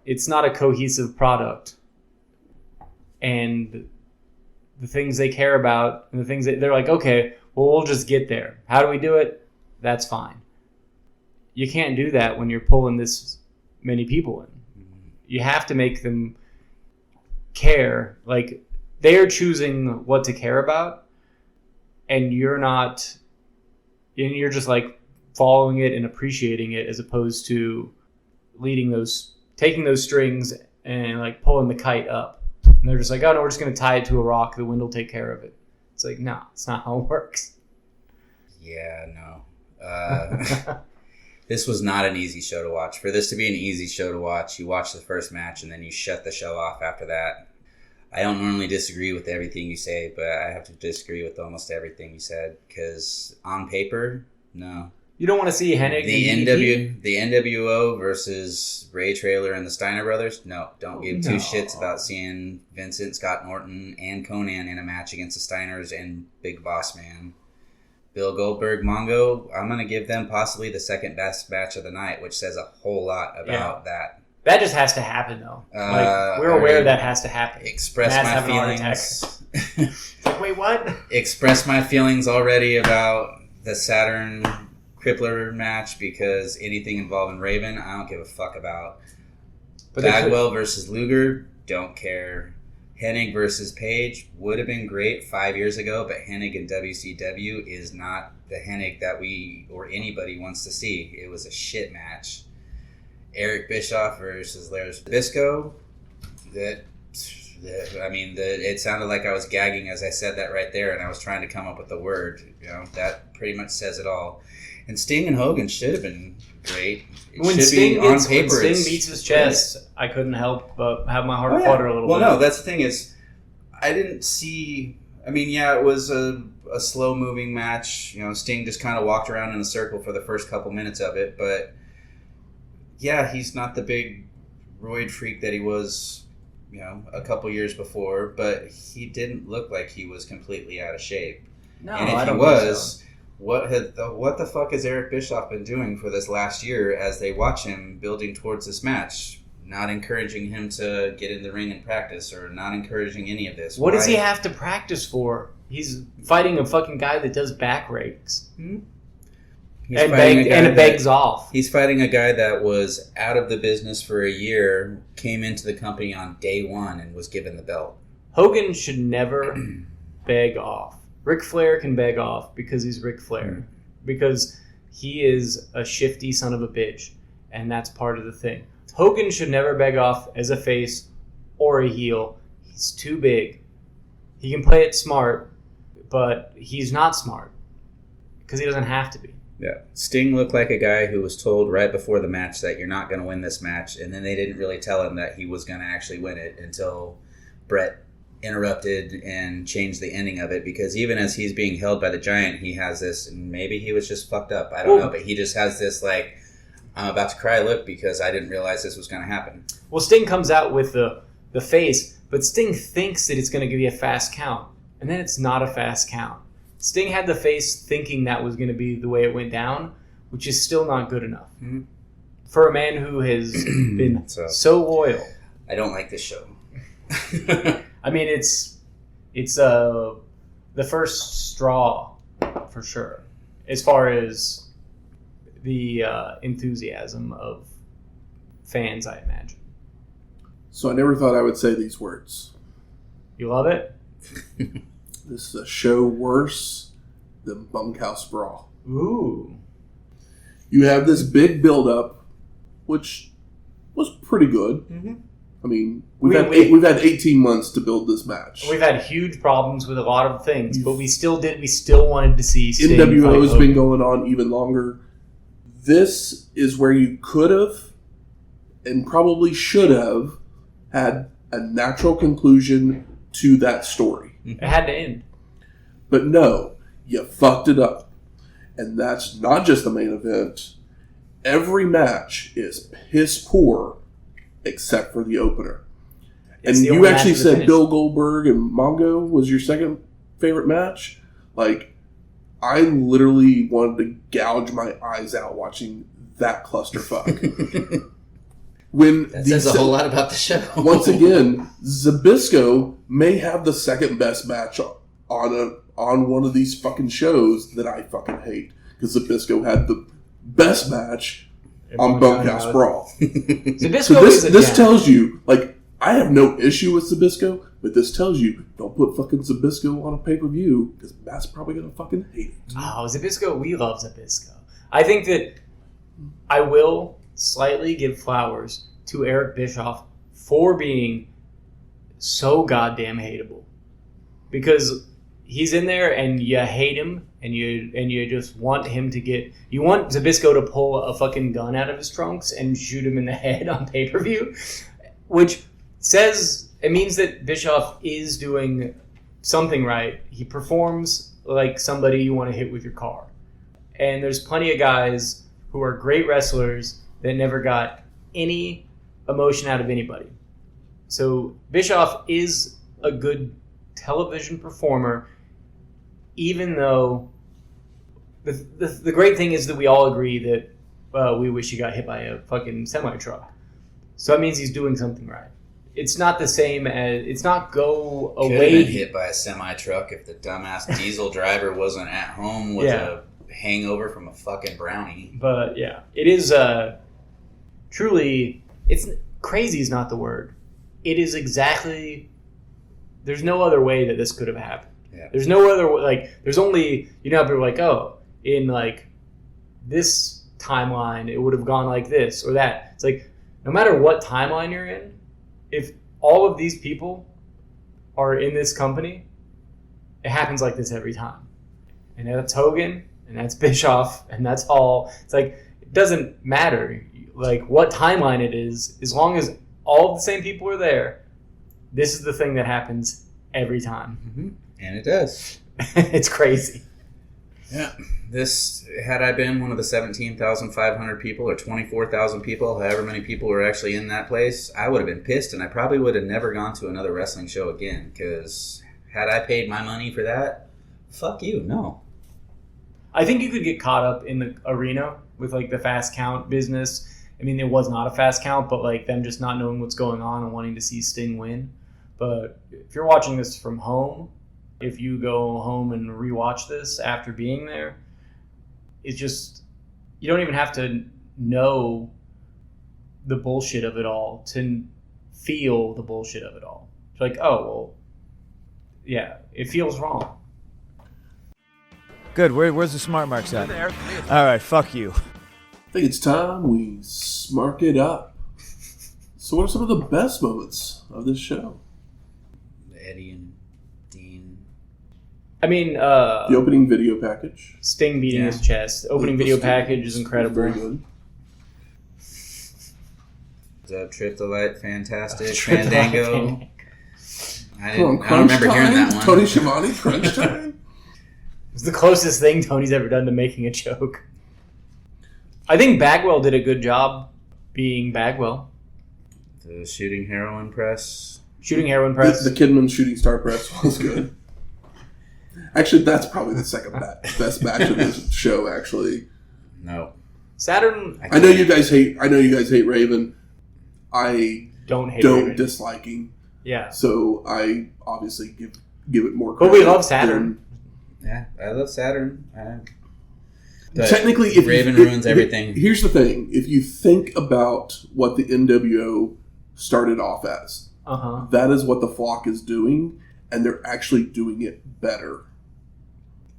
it's not a cohesive product. And the things they care about and the things that they're like, okay, well, we'll just get there. How do we do it? That's fine. You can't do that when you're pulling this many people in. You have to make them care. Like, they're choosing what to care about, and you're not, and you're just like following it and appreciating it as opposed to taking those strings and like pulling the kite up. And they're just like, oh no, we're just going to tie it to a rock. The wind will take care of it. It's like, no, it's not how it works. Yeah, no. This was not an easy show to watch. For this to be an easy show to watch, you watch the first match and then you shut the show off after that. I don't normally disagree with everything you say, but I have to disagree with almost everything you said, because on paper, no. You don't want to see Hennig the NWO versus Ray Traylor and the Steiner brothers? No, don't give two shits about seeing Vincent, Scott Norton, and Konnan in a match against the Steiners and Big Boss Man. Bill Goldberg, Mongo, I'm going to give them possibly the second best match of the night, which says a whole lot about that. That just has to happen, though. We're aware that has to happen. Express my feelings. Like, wait, what? Express my feelings already about the Saturn Crippler match, because anything involving Raven, I don't give a fuck about. But Bagwell versus Luger, don't care. Hennig versus Page would have been great 5 years ago, but Hennig in WCW is not the Hennig that we or anybody wants to see. It was a shit match. Eric Bischoff versus Larry Zbyszko. It sounded like I was gagging as I said that right there, and I was trying to come up with the word. You know, that pretty much says it all. And Sting and Hogan should have been great. When Sting beats his chest, I couldn't help but have my heart flutter a little bit. Well, no, that's the thing is, I didn't see. I mean, yeah, it was a slow moving match. You know, Sting just kind of walked around in a circle for the first couple minutes of it, but yeah, he's not the big roid freak that he was, a couple years before, but he didn't look like he was completely out of shape. No, and if I don't he was, think so. what the fuck has Eric Bischoff been doing for this last year as they watch him building towards this match? Not encouraging him to get in the ring and practice, or not encouraging any of this. What does he have to practice for? He's fighting a fucking guy that does back rakes. And it begs off. He's fighting a guy that was out of the business for a year, came into the company on day one, and was given the belt. Hogan should never beg off. Ric Flair can beg off because he's Ric Flair. Because he is a shifty son of a bitch. And that's part of the thing. Hogan should never beg off as a face or a heel. He's too big. He can play it smart, but he's not smart. Because he doesn't have to be. Yeah. Sting looked like a guy who was told right before the match that you're not going to win this match, and then they didn't really tell him that he was going to actually win it until Bret interrupted and changed the ending of it, because even as he's being held by the Giant, he has this, and maybe he was just fucked up, I don't know, but he just has this, like, I'm about to cry look because I didn't realize this was going to happen. Well, Sting comes out with the face, but Sting thinks that it's going to give you a fast count, and then it's not a fast count. Sting had the face thinking that was going to be the way it went down, which is still not good enough. Mm-hmm. For a man who has been so loyal. I don't like this show. I mean, it's the first straw, for sure, as far as the enthusiasm of fans, I imagine. So I never thought I would say these words. You love it? This is a show worse than Bunkhouse Brawl. Ooh. You have this big build-up, which was pretty good. Mm-hmm. I mean, we've had 18 months to build this match. We've had huge problems with a lot of things, but we still wanted to see Sting NWO has been going on even longer. This is where you could have and probably should have had a natural conclusion to that story. It had to end. But no, you fucked it up. And that's not just the main event. Every match is piss poor except for the opener. And you actually said Bill Goldberg and Mongo was your second favorite match. Like, I literally wanted to gouge my eyes out watching that clusterfuck. That says a whole lot about the show. Once again, Zbyszko may have the second best match on one of these fucking shows that I fucking hate. Because Zbyszko had the best match on Bunkhouse Brawl. Zbyszko this tells you, like, I have no issue with Zbyszko, but this tells you, don't put fucking Zbyszko on a pay-per-view, because Matt's probably going to fucking hate it. Oh, Zbyszko, we love Zbyszko. I think that I will slightly give flowers to Eric Bischoff for being so goddamn hateable. Because he's in there and you hate him and you just want him to get... You want Zbyszko to pull a fucking gun out of his trunks and shoot him in the head on pay-per-view, which says... It means that Bischoff is doing something right. He performs like somebody you want to hit with your car. And there's plenty of guys who are great wrestlers that never got any emotion out of anybody. So Bischoff is a good television performer, even though the great thing is that we all agree that we wish he got hit by a fucking semi-truck. So that means he's doing something right. It's not the same as... It's not go away... Could have been hit by a semi-truck if the dumbass diesel driver wasn't at home with a hangover from a fucking brownie. But, yeah. It is truly... It's crazy is not the word. It is exactly... There's no other way that this could have happened. Yeah. There's no other... Like, there's only... You know how people are like, oh, in, like, this timeline, it would have gone like this or that. It's like, no matter what timeline you're in, if all of these people are in this company, it happens like this every time. And that's Hogan, and that's Bischoff, and that's Hall. It's like, it doesn't matter, like, what timeline it is, as long as all of the same people are there, this is the thing that happens every time. Mm-hmm. And it does. It's crazy. Yeah. Had I been one of the 17,500 people or 24,000 people, however many people were actually in that place, I would have been pissed, and I probably would have never gone to another wrestling show again, because had I paid my money for that, fuck you, no. I think you could get caught up in the arena with like the fast count business. I mean, it was not a fast count, but like them just not knowing what's going on and wanting to see Sting win. But if you're watching this from home, if you go home and rewatch this after being there, it's just, you don't even have to know the bullshit of it all to feel the bullshit of it all. It's like, oh, well, yeah, it feels wrong. Good. Where's the smart marks at? All right, fuck you. I think it's time we smark it up. So what are some of the best moments of this show? Eddie and Dean. I mean, The opening video package. Sting beating his chest. Opening video package is incredible. Very good. Trip the Light, fantastic. Fandango. I Come on, don't remember Crunch hearing that Time? one. Tony Schiavone, Crunch Time? It's the closest thing Tony's ever done to making a joke. I think Bagwell did a good job being Bagwell. The shooting heroin press. Shooting heroin press. The Kidman shooting star press was good. Actually, that's probably the second best match of this show, actually. No. Saturn. I know you guys hate Raven. I don't Raven. dislike him. Yeah. So I obviously give it more credit. But we love Saturn. Yeah, I love Saturn. Technically, if Raven ruins everything. Here's the thing: if you think about what the NWO started off as, that is what the Flock is doing, and they're actually doing it better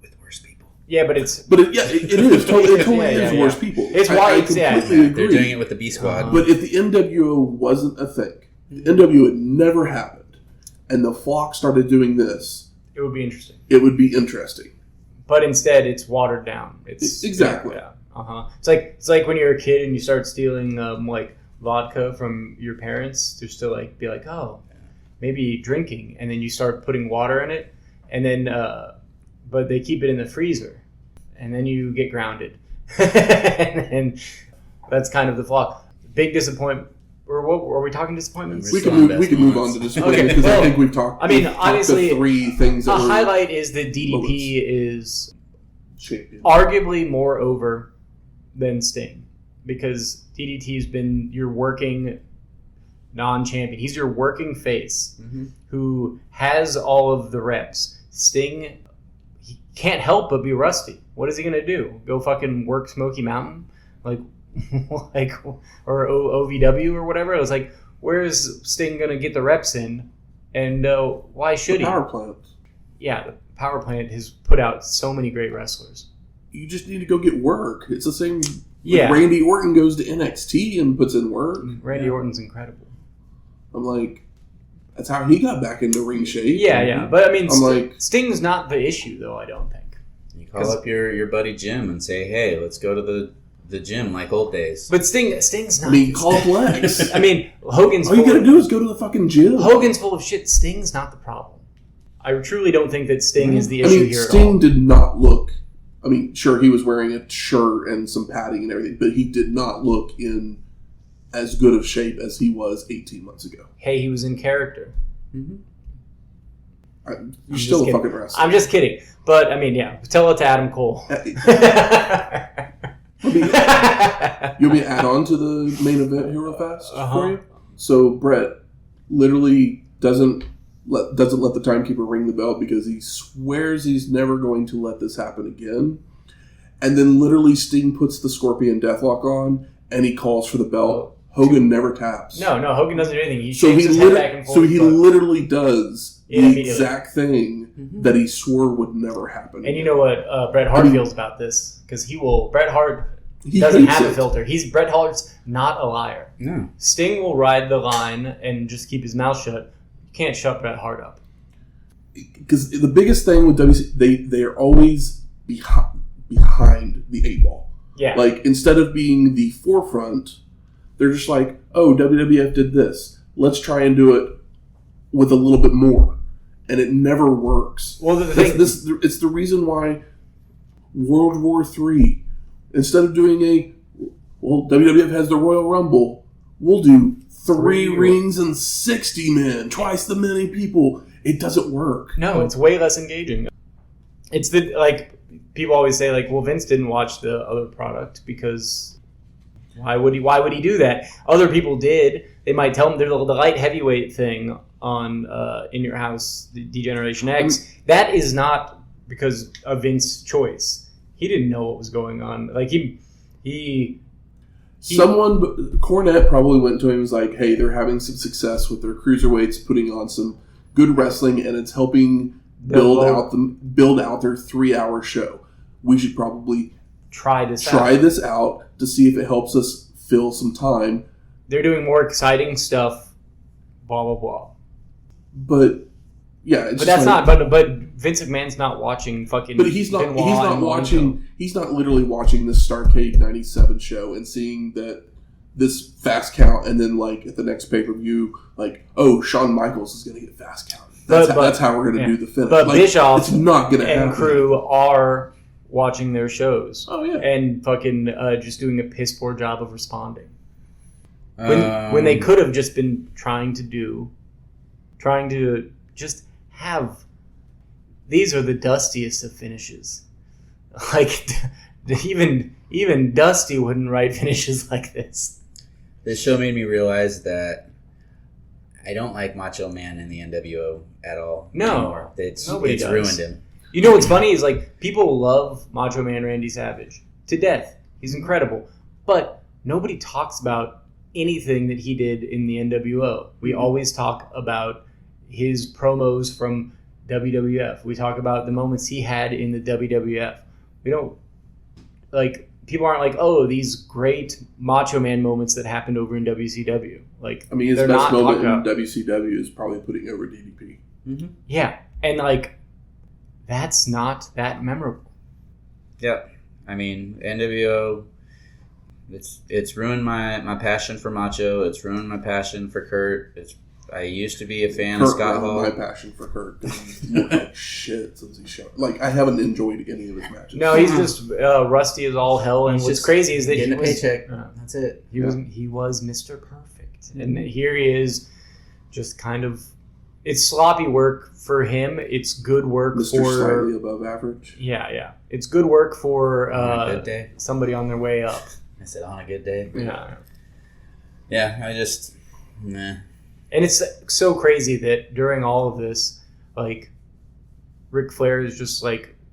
with worse people. Yeah, but it's it is totally is worse people. It's why I completely agree. They're doing it with the B Squad. But if the NWO wasn't a thing, the NWO had never happened, and the Flock started doing this, it would be interesting. It would be interesting. But instead, it's watered down. It's exactly. Yeah. It's like when you're a kid and you start stealing like vodka from your parents, just to like be like, oh, maybe drinking, and then you start putting water in it, and then but they keep it in the freezer, and then you get grounded, and that's kind of the Flock. Big disappointment. Or what are we talking disappointments? We can move on to disappointments because I think we've talked. I mean, obviously, the three things. A highlight is that DDP moments. is champion, arguably more over than Sting, because DDT's been your working non-champion. He's your working face who has all of the reps. Sting, he can't help but be rusty. What is he gonna do? Go fucking work Smoky Mountain? Or OVW or whatever. It was like, where is Sting gonna get the reps in, and why should he? Power plant. Yeah, the power plant has put out so many great wrestlers. You just need to go get work. It's the same. Yeah, Randy Orton goes to NXT and puts in work. Randy Orton's incredible. I'm like, that's how he got back into ring shape. Yeah, but I mean, Sting's not the issue, though. I don't think. You call up your buddy Jim and say, "Hey, let's go to the gym like old days." But Sting's not. I mean, call up Lex. I mean, Hogan's. All you gotta do is go to the fucking gym. Hogan's full of shit. Sting's not the problem. I truly don't think that Sting is the issue here Sting at all. did not look. I mean, sure, he was wearing a shirt and some padding and everything, but he did not look in as good of shape as he was 18 months ago. Hey, he was in character. You're still a fucking wrestler. I'm just kidding. But, I mean, yeah. Tell it to Adam Cole. You want me to add on to the main event here real fast for you? So Bret literally doesn't let the timekeeper ring the bell because he swears he's never going to let this happen again. And then literally Sting puts the Scorpion Deathlock on and he calls for the bell. Hogan never taps. No, Hogan doesn't do anything. He shakes his head back and forth. So he literally does the exact thing that he swore would never happen. And you know what Bret Hart feels about this? Because Bret Hart doesn't have a filter. Bret Hart's not a liar. No. Sting will ride the line and just keep his mouth shut. You can't shut Bret Hart up. Because the biggest thing with WC, they are always behind the 8-ball. Yeah. Like, instead of being the forefront, they're just like, oh, WWF did this. Let's try and do it with a little bit more. And it never works. Well, it's the reason why World War III. Instead of doing WWF has the Royal Rumble, we'll do 3 rings and 60 men, twice the many people. It doesn't work. No, it's way less engaging. It's people always say well, Vince didn't watch the other product because why would he do that? Other people did. They might tell him there's the light heavyweight thing on In Your House, the D-Generation X. That is not because of Vince's choice. He didn't know what was going on. Cornette probably went to him and was like, hey, they're having some success with their cruiserweights, putting on some good wrestling, and it's helping build out their 3-hour show. We should probably try this out to see if it helps us fill some time. They're doing more exciting stuff, blah, blah, blah. But, yeah. But that's but Vince McMahon's not watching fucking But he's not watching, he's not literally watching this Starrcade 97 show and seeing that this fast count and then, at the next pay-per-view, Shawn Michaels is going to get fast count. That's how we're going to do the finish. But Bischoff it's not gonna and happen. crew are watching their shows. Oh, yeah. And fucking just doing a piss poor job of responding. When they could have just been trying to just have... These are the dustiest of finishes. Even Dusty wouldn't write finishes like this. This show made me realize that I don't like Macho Man in the NWO at all. No, anymore. It's does. ruined him. You know what's funny is people love Macho Man Randy Savage to death. He's incredible, but nobody talks about anything that he did in the NWO. We always talk about his promos from WWF. We talk about the moments he had in the WWF. We don't people aren't oh, these great Macho Man moments that happened over in WCW. His best moment in WCW is probably putting over DDP. Mm-hmm. Yeah, and that's not that memorable. Yeah, NWO. It's ruined my passion for Macho. It's ruined my passion for Curt. I used to be a fan of Scott Hall. My passion for Curt. He's looked like shit since he showed. I haven't enjoyed any of his matches. No, he's just rusty as all hell. And what's crazy is that he was paycheck. That's it. He was Mr. Perfect, and here he is, just kind of. It's sloppy work for him. It's good work Mr. for slightly above average. Yeah. It's good work for on a good day. Somebody on their way up. I said on a good day. Yeah. Yeah, I just nah. And it's so crazy that during all of this, Ric Flair is just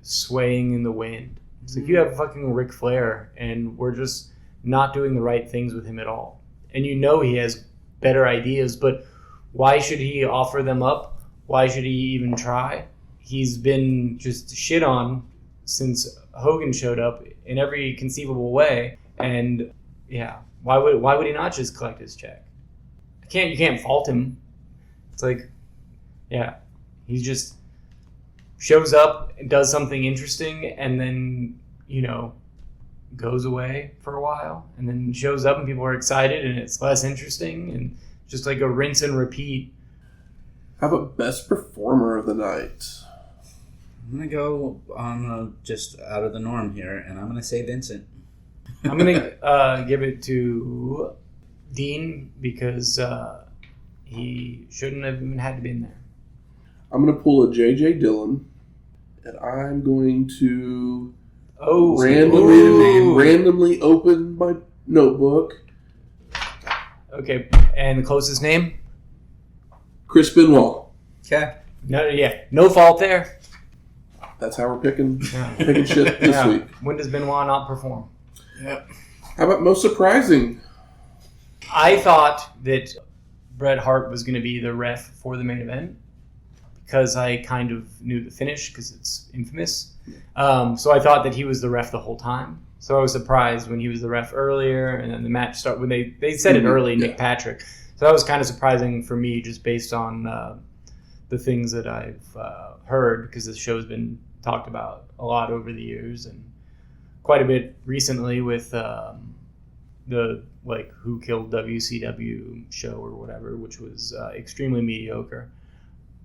swaying in the wind. It's you have fucking Ric Flair, and we're just not doing the right things with him at all. And he has better ideas, but why should he offer them up? Why should he even try? He's been just shit on since Hogan showed up in every conceivable way, and yeah, why would he not just collect his check? You can't fault him. It's he just shows up and does something interesting and then, goes away for a while and then shows up and people are excited and it's less interesting and just a rinse and repeat. How about best performer of the night? I'm going to go on just out of the norm here and I'm going to say Vincent. I'm going to give it to Dean, because he shouldn't have even had to be in there. I'm going to pull a J.J. Dillon, and I'm going to randomly open my notebook. Okay, and the closest name? Chris Benoit. Okay. No fault there. That's how we're picking shit this week. When does Benoit not perform? Yeah. How about most surprising? I thought that Bret Hart was going to be the ref for the main event because I kind of knew the finish because it's infamous. So I thought that he was the ref the whole time. So I was surprised when he was the ref earlier, and then the match started when they said it early, Nick Patrick. So that was kind of surprising for me, just based on the things that I've heard, because this show's been talked about a lot over the years and quite a bit recently with the Who Killed WCW show or whatever, which was extremely mediocre.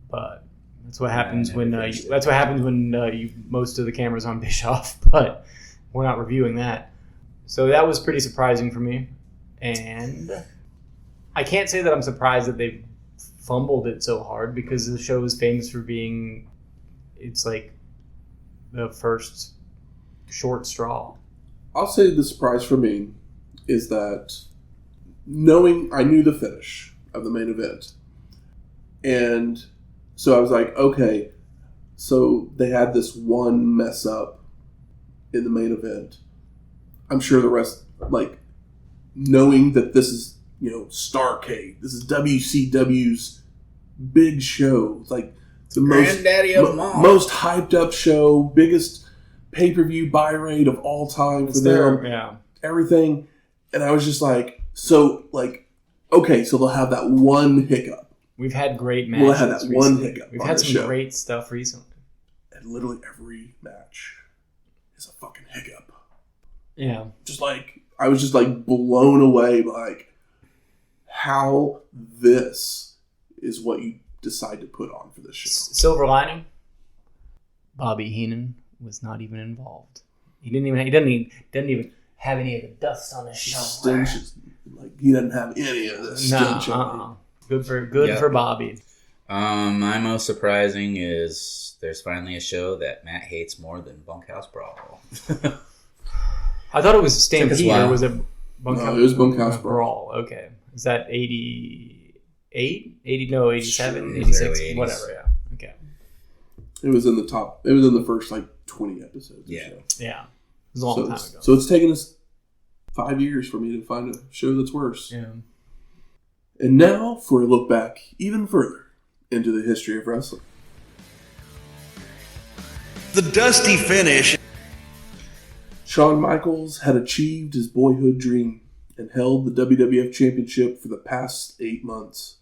But That's what happens never when finished it. that's what happens when most of the cameras on Bischoff, but we're not reviewing that. So that was pretty surprising for me, and I can't say that I'm surprised that they fumbled it so hard because the show is famous for being, it's like the first short straw. I'll say the surprise for me is that I knew the finish of the main event. And so I was like, okay, so they had this one mess up in the main event. I'm sure the rest, like, knowing that this is, Starrcade, this is WCW's big show, like the Granddaddy of them all. most hyped up show, biggest pay-per-view buy rate of all time for them, everything. And I was just like, okay, so they'll have that one hiccup. We've had great matches. We'll have that recently. one hiccup. We've on had the some show. great stuff recently. And literally every match is a fucking hiccup. Yeah. I was just blown away by how this is what you decide to put on for this show. Silver lining, Bobby Heenan was not even involved. He didn't even have any of the dust on his shoulder. Stench is, he doesn't have any of this stench on him. Good for Bobby. My most surprising is there's finally a show that Matt hates more than Bunkhouse Brawl. I thought it was Stampede, or was it Bunkhouse? No, it was Bunkhouse Brawl. Okay. Is that 88? 80? No, 87? 86. 86? Whatever, yeah. Okay. It was in the top. It was in the first 20 episodes. Yeah. Yeah. It was a long time ago. So it's taken us 5 years for me to find a show that's worse. Yeah. And now for a look back even further into the history of wrestling. The dusty finish. Shawn Michaels had achieved his boyhood dream and held the WWF Championship for the past 8 months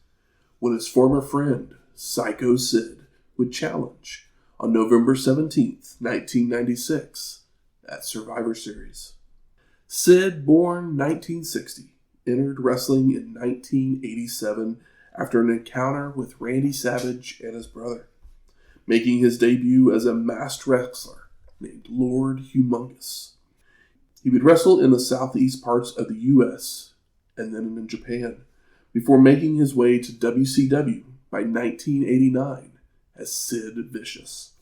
when his former friend, Psycho Sid, would challenge on November 17th, 1996 at Survivor Series. Sid, born 1960, entered wrestling in 1987 after an encounter with Randy Savage and his brother, making his debut as a masked wrestler named Lord Humongous. He would wrestle in the southeast parts of the U.S. and then in Japan, before making his way to WCW by 1989 as Sid Vicious,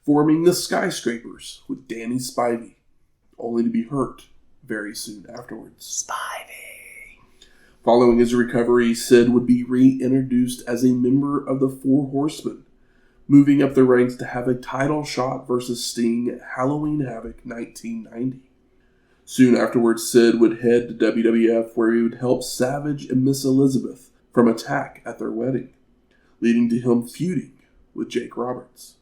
forming the Skyscrapers with Danny Spivey, only to be hurt very soon afterwards. Spivey. Following his recovery, Sid would be reintroduced as a member of the Four Horsemen, moving up the ranks to have a title shot versus Sting at Halloween Havoc 1990. Soon afterwards, Sid would head to WWF, where he would help Savage and Miss Elizabeth from Attack at their wedding, leading to him feuding with Jake Roberts.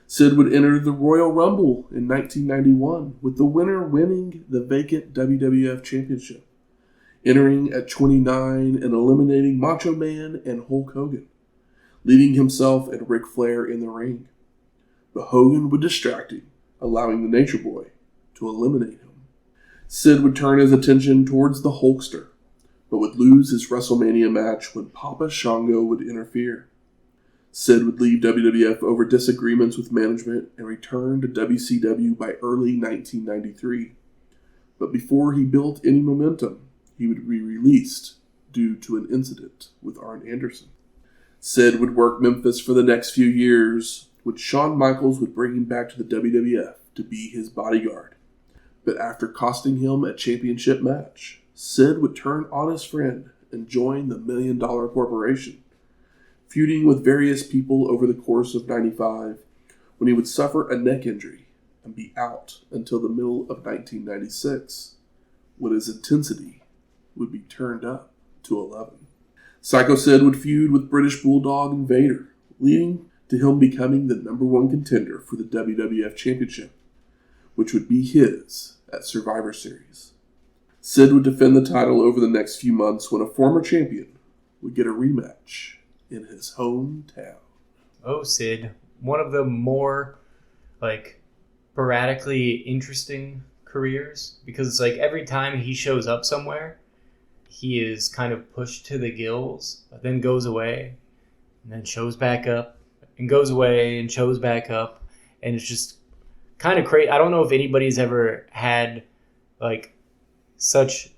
Sid would enter the Royal Rumble in 1991, with the winner winning the vacant WWF Championship, entering at 29 and eliminating Macho Man and Hulk Hogan, leaving himself and Ric Flair in the ring. But Hogan would distract him, allowing the Nature Boy to eliminate him. Sid would turn his attention towards the Hulkster, but would lose his WrestleMania match when Papa Shango would interfere. Sid would leave WWF over disagreements with management and return to WCW by early 1993. But before he built any momentum, he would be released due to an incident with Arn Anderson. Sid would work Memphis for the next few years, which Shawn Michaels would bring him back to the WWF to be his bodyguard. But after costing him a championship match, Sid would turn on his friend and join the $1 Million Corporation, feuding with various people over the course of 95, when he would suffer a neck injury and be out until the middle of 1996, when his intensity would be turned up to 11. Psycho Sid would feud with British Bulldog and Vader, leading to him becoming the #1 contender for the WWF Championship, which would be his at Survivor Series. Sid would defend the title over the next few months when a former champion would get a rematch in his hometown. Oh, Sid. One of the more, sporadically interesting careers, because, every time he shows up somewhere, he is kind of pushed to the gills, but then goes away, and then shows back up, and goes away and shows back up, and it's just kind of crazy. I don't know if anybody's ever had like such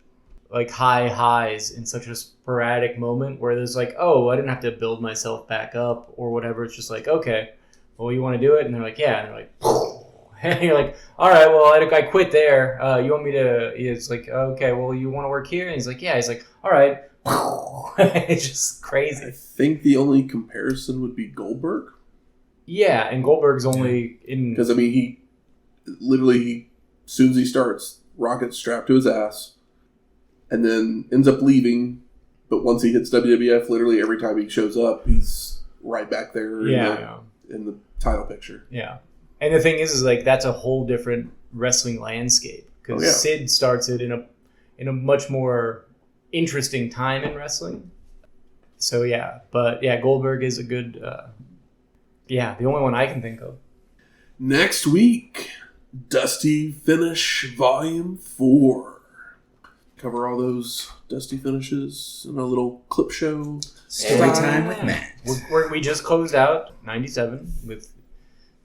like high highs in such a sporadic moment where there's like, oh, I didn't have to build myself back up or whatever. It's just like, okay, well, you want to do it? And they're like, yeah. And they're like, and you're like, all right, well, I quit there. You want me to? It's like, okay, well, you want to work here? And he's like, yeah. He's like, all right. It's just crazy. I think the only comparison would be Goldberg. Yeah, and Goldberg's only in... Because, I mean, he literally, as soon as he starts, rockets strapped to his ass, and then ends up leaving. But once he hits WWF, literally every time he shows up, he's right back there in the title picture. Yeah. And the thing is like, that's a whole different wrestling landscape. Because Sid starts it in a much more interesting time in wrestling. So, yeah. But, yeah, Goldberg is a good... the only one I can think of. Next week, Dusty Finish Volume 4. Cover all those Dusty finishes in a little clip show. Story time with Matt. We just closed out 97 with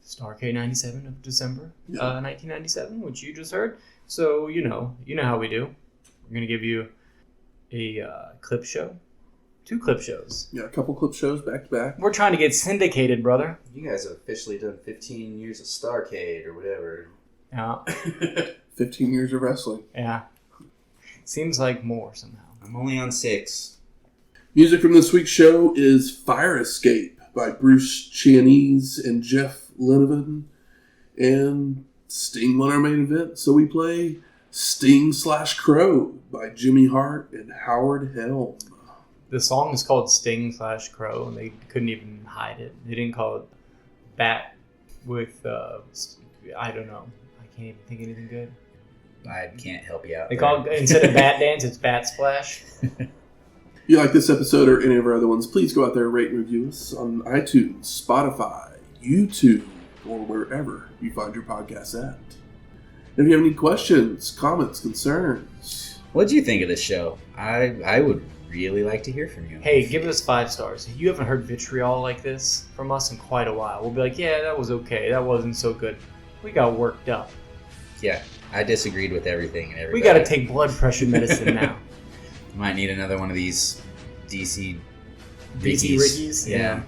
Starrcade 97 of December 1997, which you just heard. So, you know how we do. We're going to give you a clip show. 2 clip shows. Yeah, a couple clip shows back to back. We're trying to get syndicated, brother. You guys have officially done 15 years of Starrcade or whatever. Yeah. 15 years of wrestling. Yeah. Seems like more somehow. I'm only on 6. Music from this week's show is Fire Escape by Bruce Chianese and Jeff Lenovan. And Sting won our main event, so we play Sting/Crow by Jimmy Hart and Howard Helm. The song is called Sting/Crow, and they couldn't even hide it. They didn't call it Bat with, I don't know. I can't even think of anything good. I can't help you out. They call it, instead of Bat Dance, it's Bat Splash. If you like this episode or any of our other ones, please go out there and rate and review us on iTunes, Spotify, YouTube, or wherever you find your podcasts at. And if you have any questions, comments, concerns... What did you think of this show? I would really like to hear from you. Hey, give us 5 stars. You haven't heard vitriol like this from us in quite a while. We'll be like, yeah, that was okay. That wasn't so good. We got worked up. Yeah, I disagreed with everything and everybody. We got to take blood pressure medicine now. Might need another one of these DC Rickies? Yeah.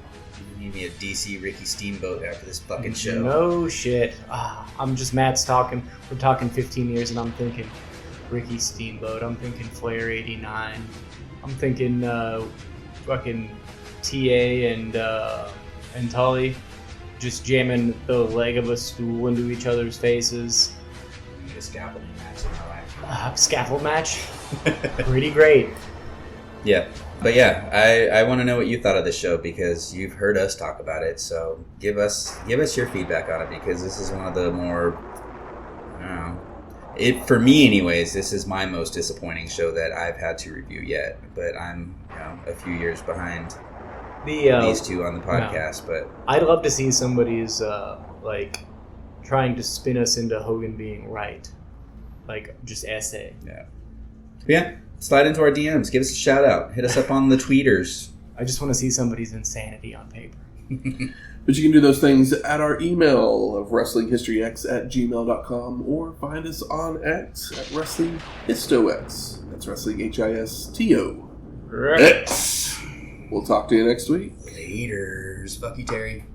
You need me a DC Ricky Steamboat after this fucking show. No shit. I'm just Matt's talking. We're talking 15 years, and I'm thinking Ricky Steamboat. I'm thinking Flair 89. I'm thinking fucking TA and Tully just jamming the leg of a stool into each other's faces. We need a scaffolding match in my life. Scaffold match? Pretty great. Yeah. But yeah, I want to know what you thought of the show because you've heard us talk about it. So give us your feedback on it because this is one of the more, I don't know, for me anyways, this is my most disappointing show that I've had to review yet. But I'm a few years behind these two on the podcast. But I'd love to see somebody's like trying to spin us into Hogan being right, like just essay. Yeah. Yeah. Slide into our DMs. Give us a shout out. Hit us up on the tweeters. I just want to see somebody's insanity on paper. But you can do those things at our email of WrestlingHistoryX@gmail.com or find us on X at WrestlingHistoX. That's Wrestling HISTO. X. We'll talk to you next week. Laters. Fuck you, Terry.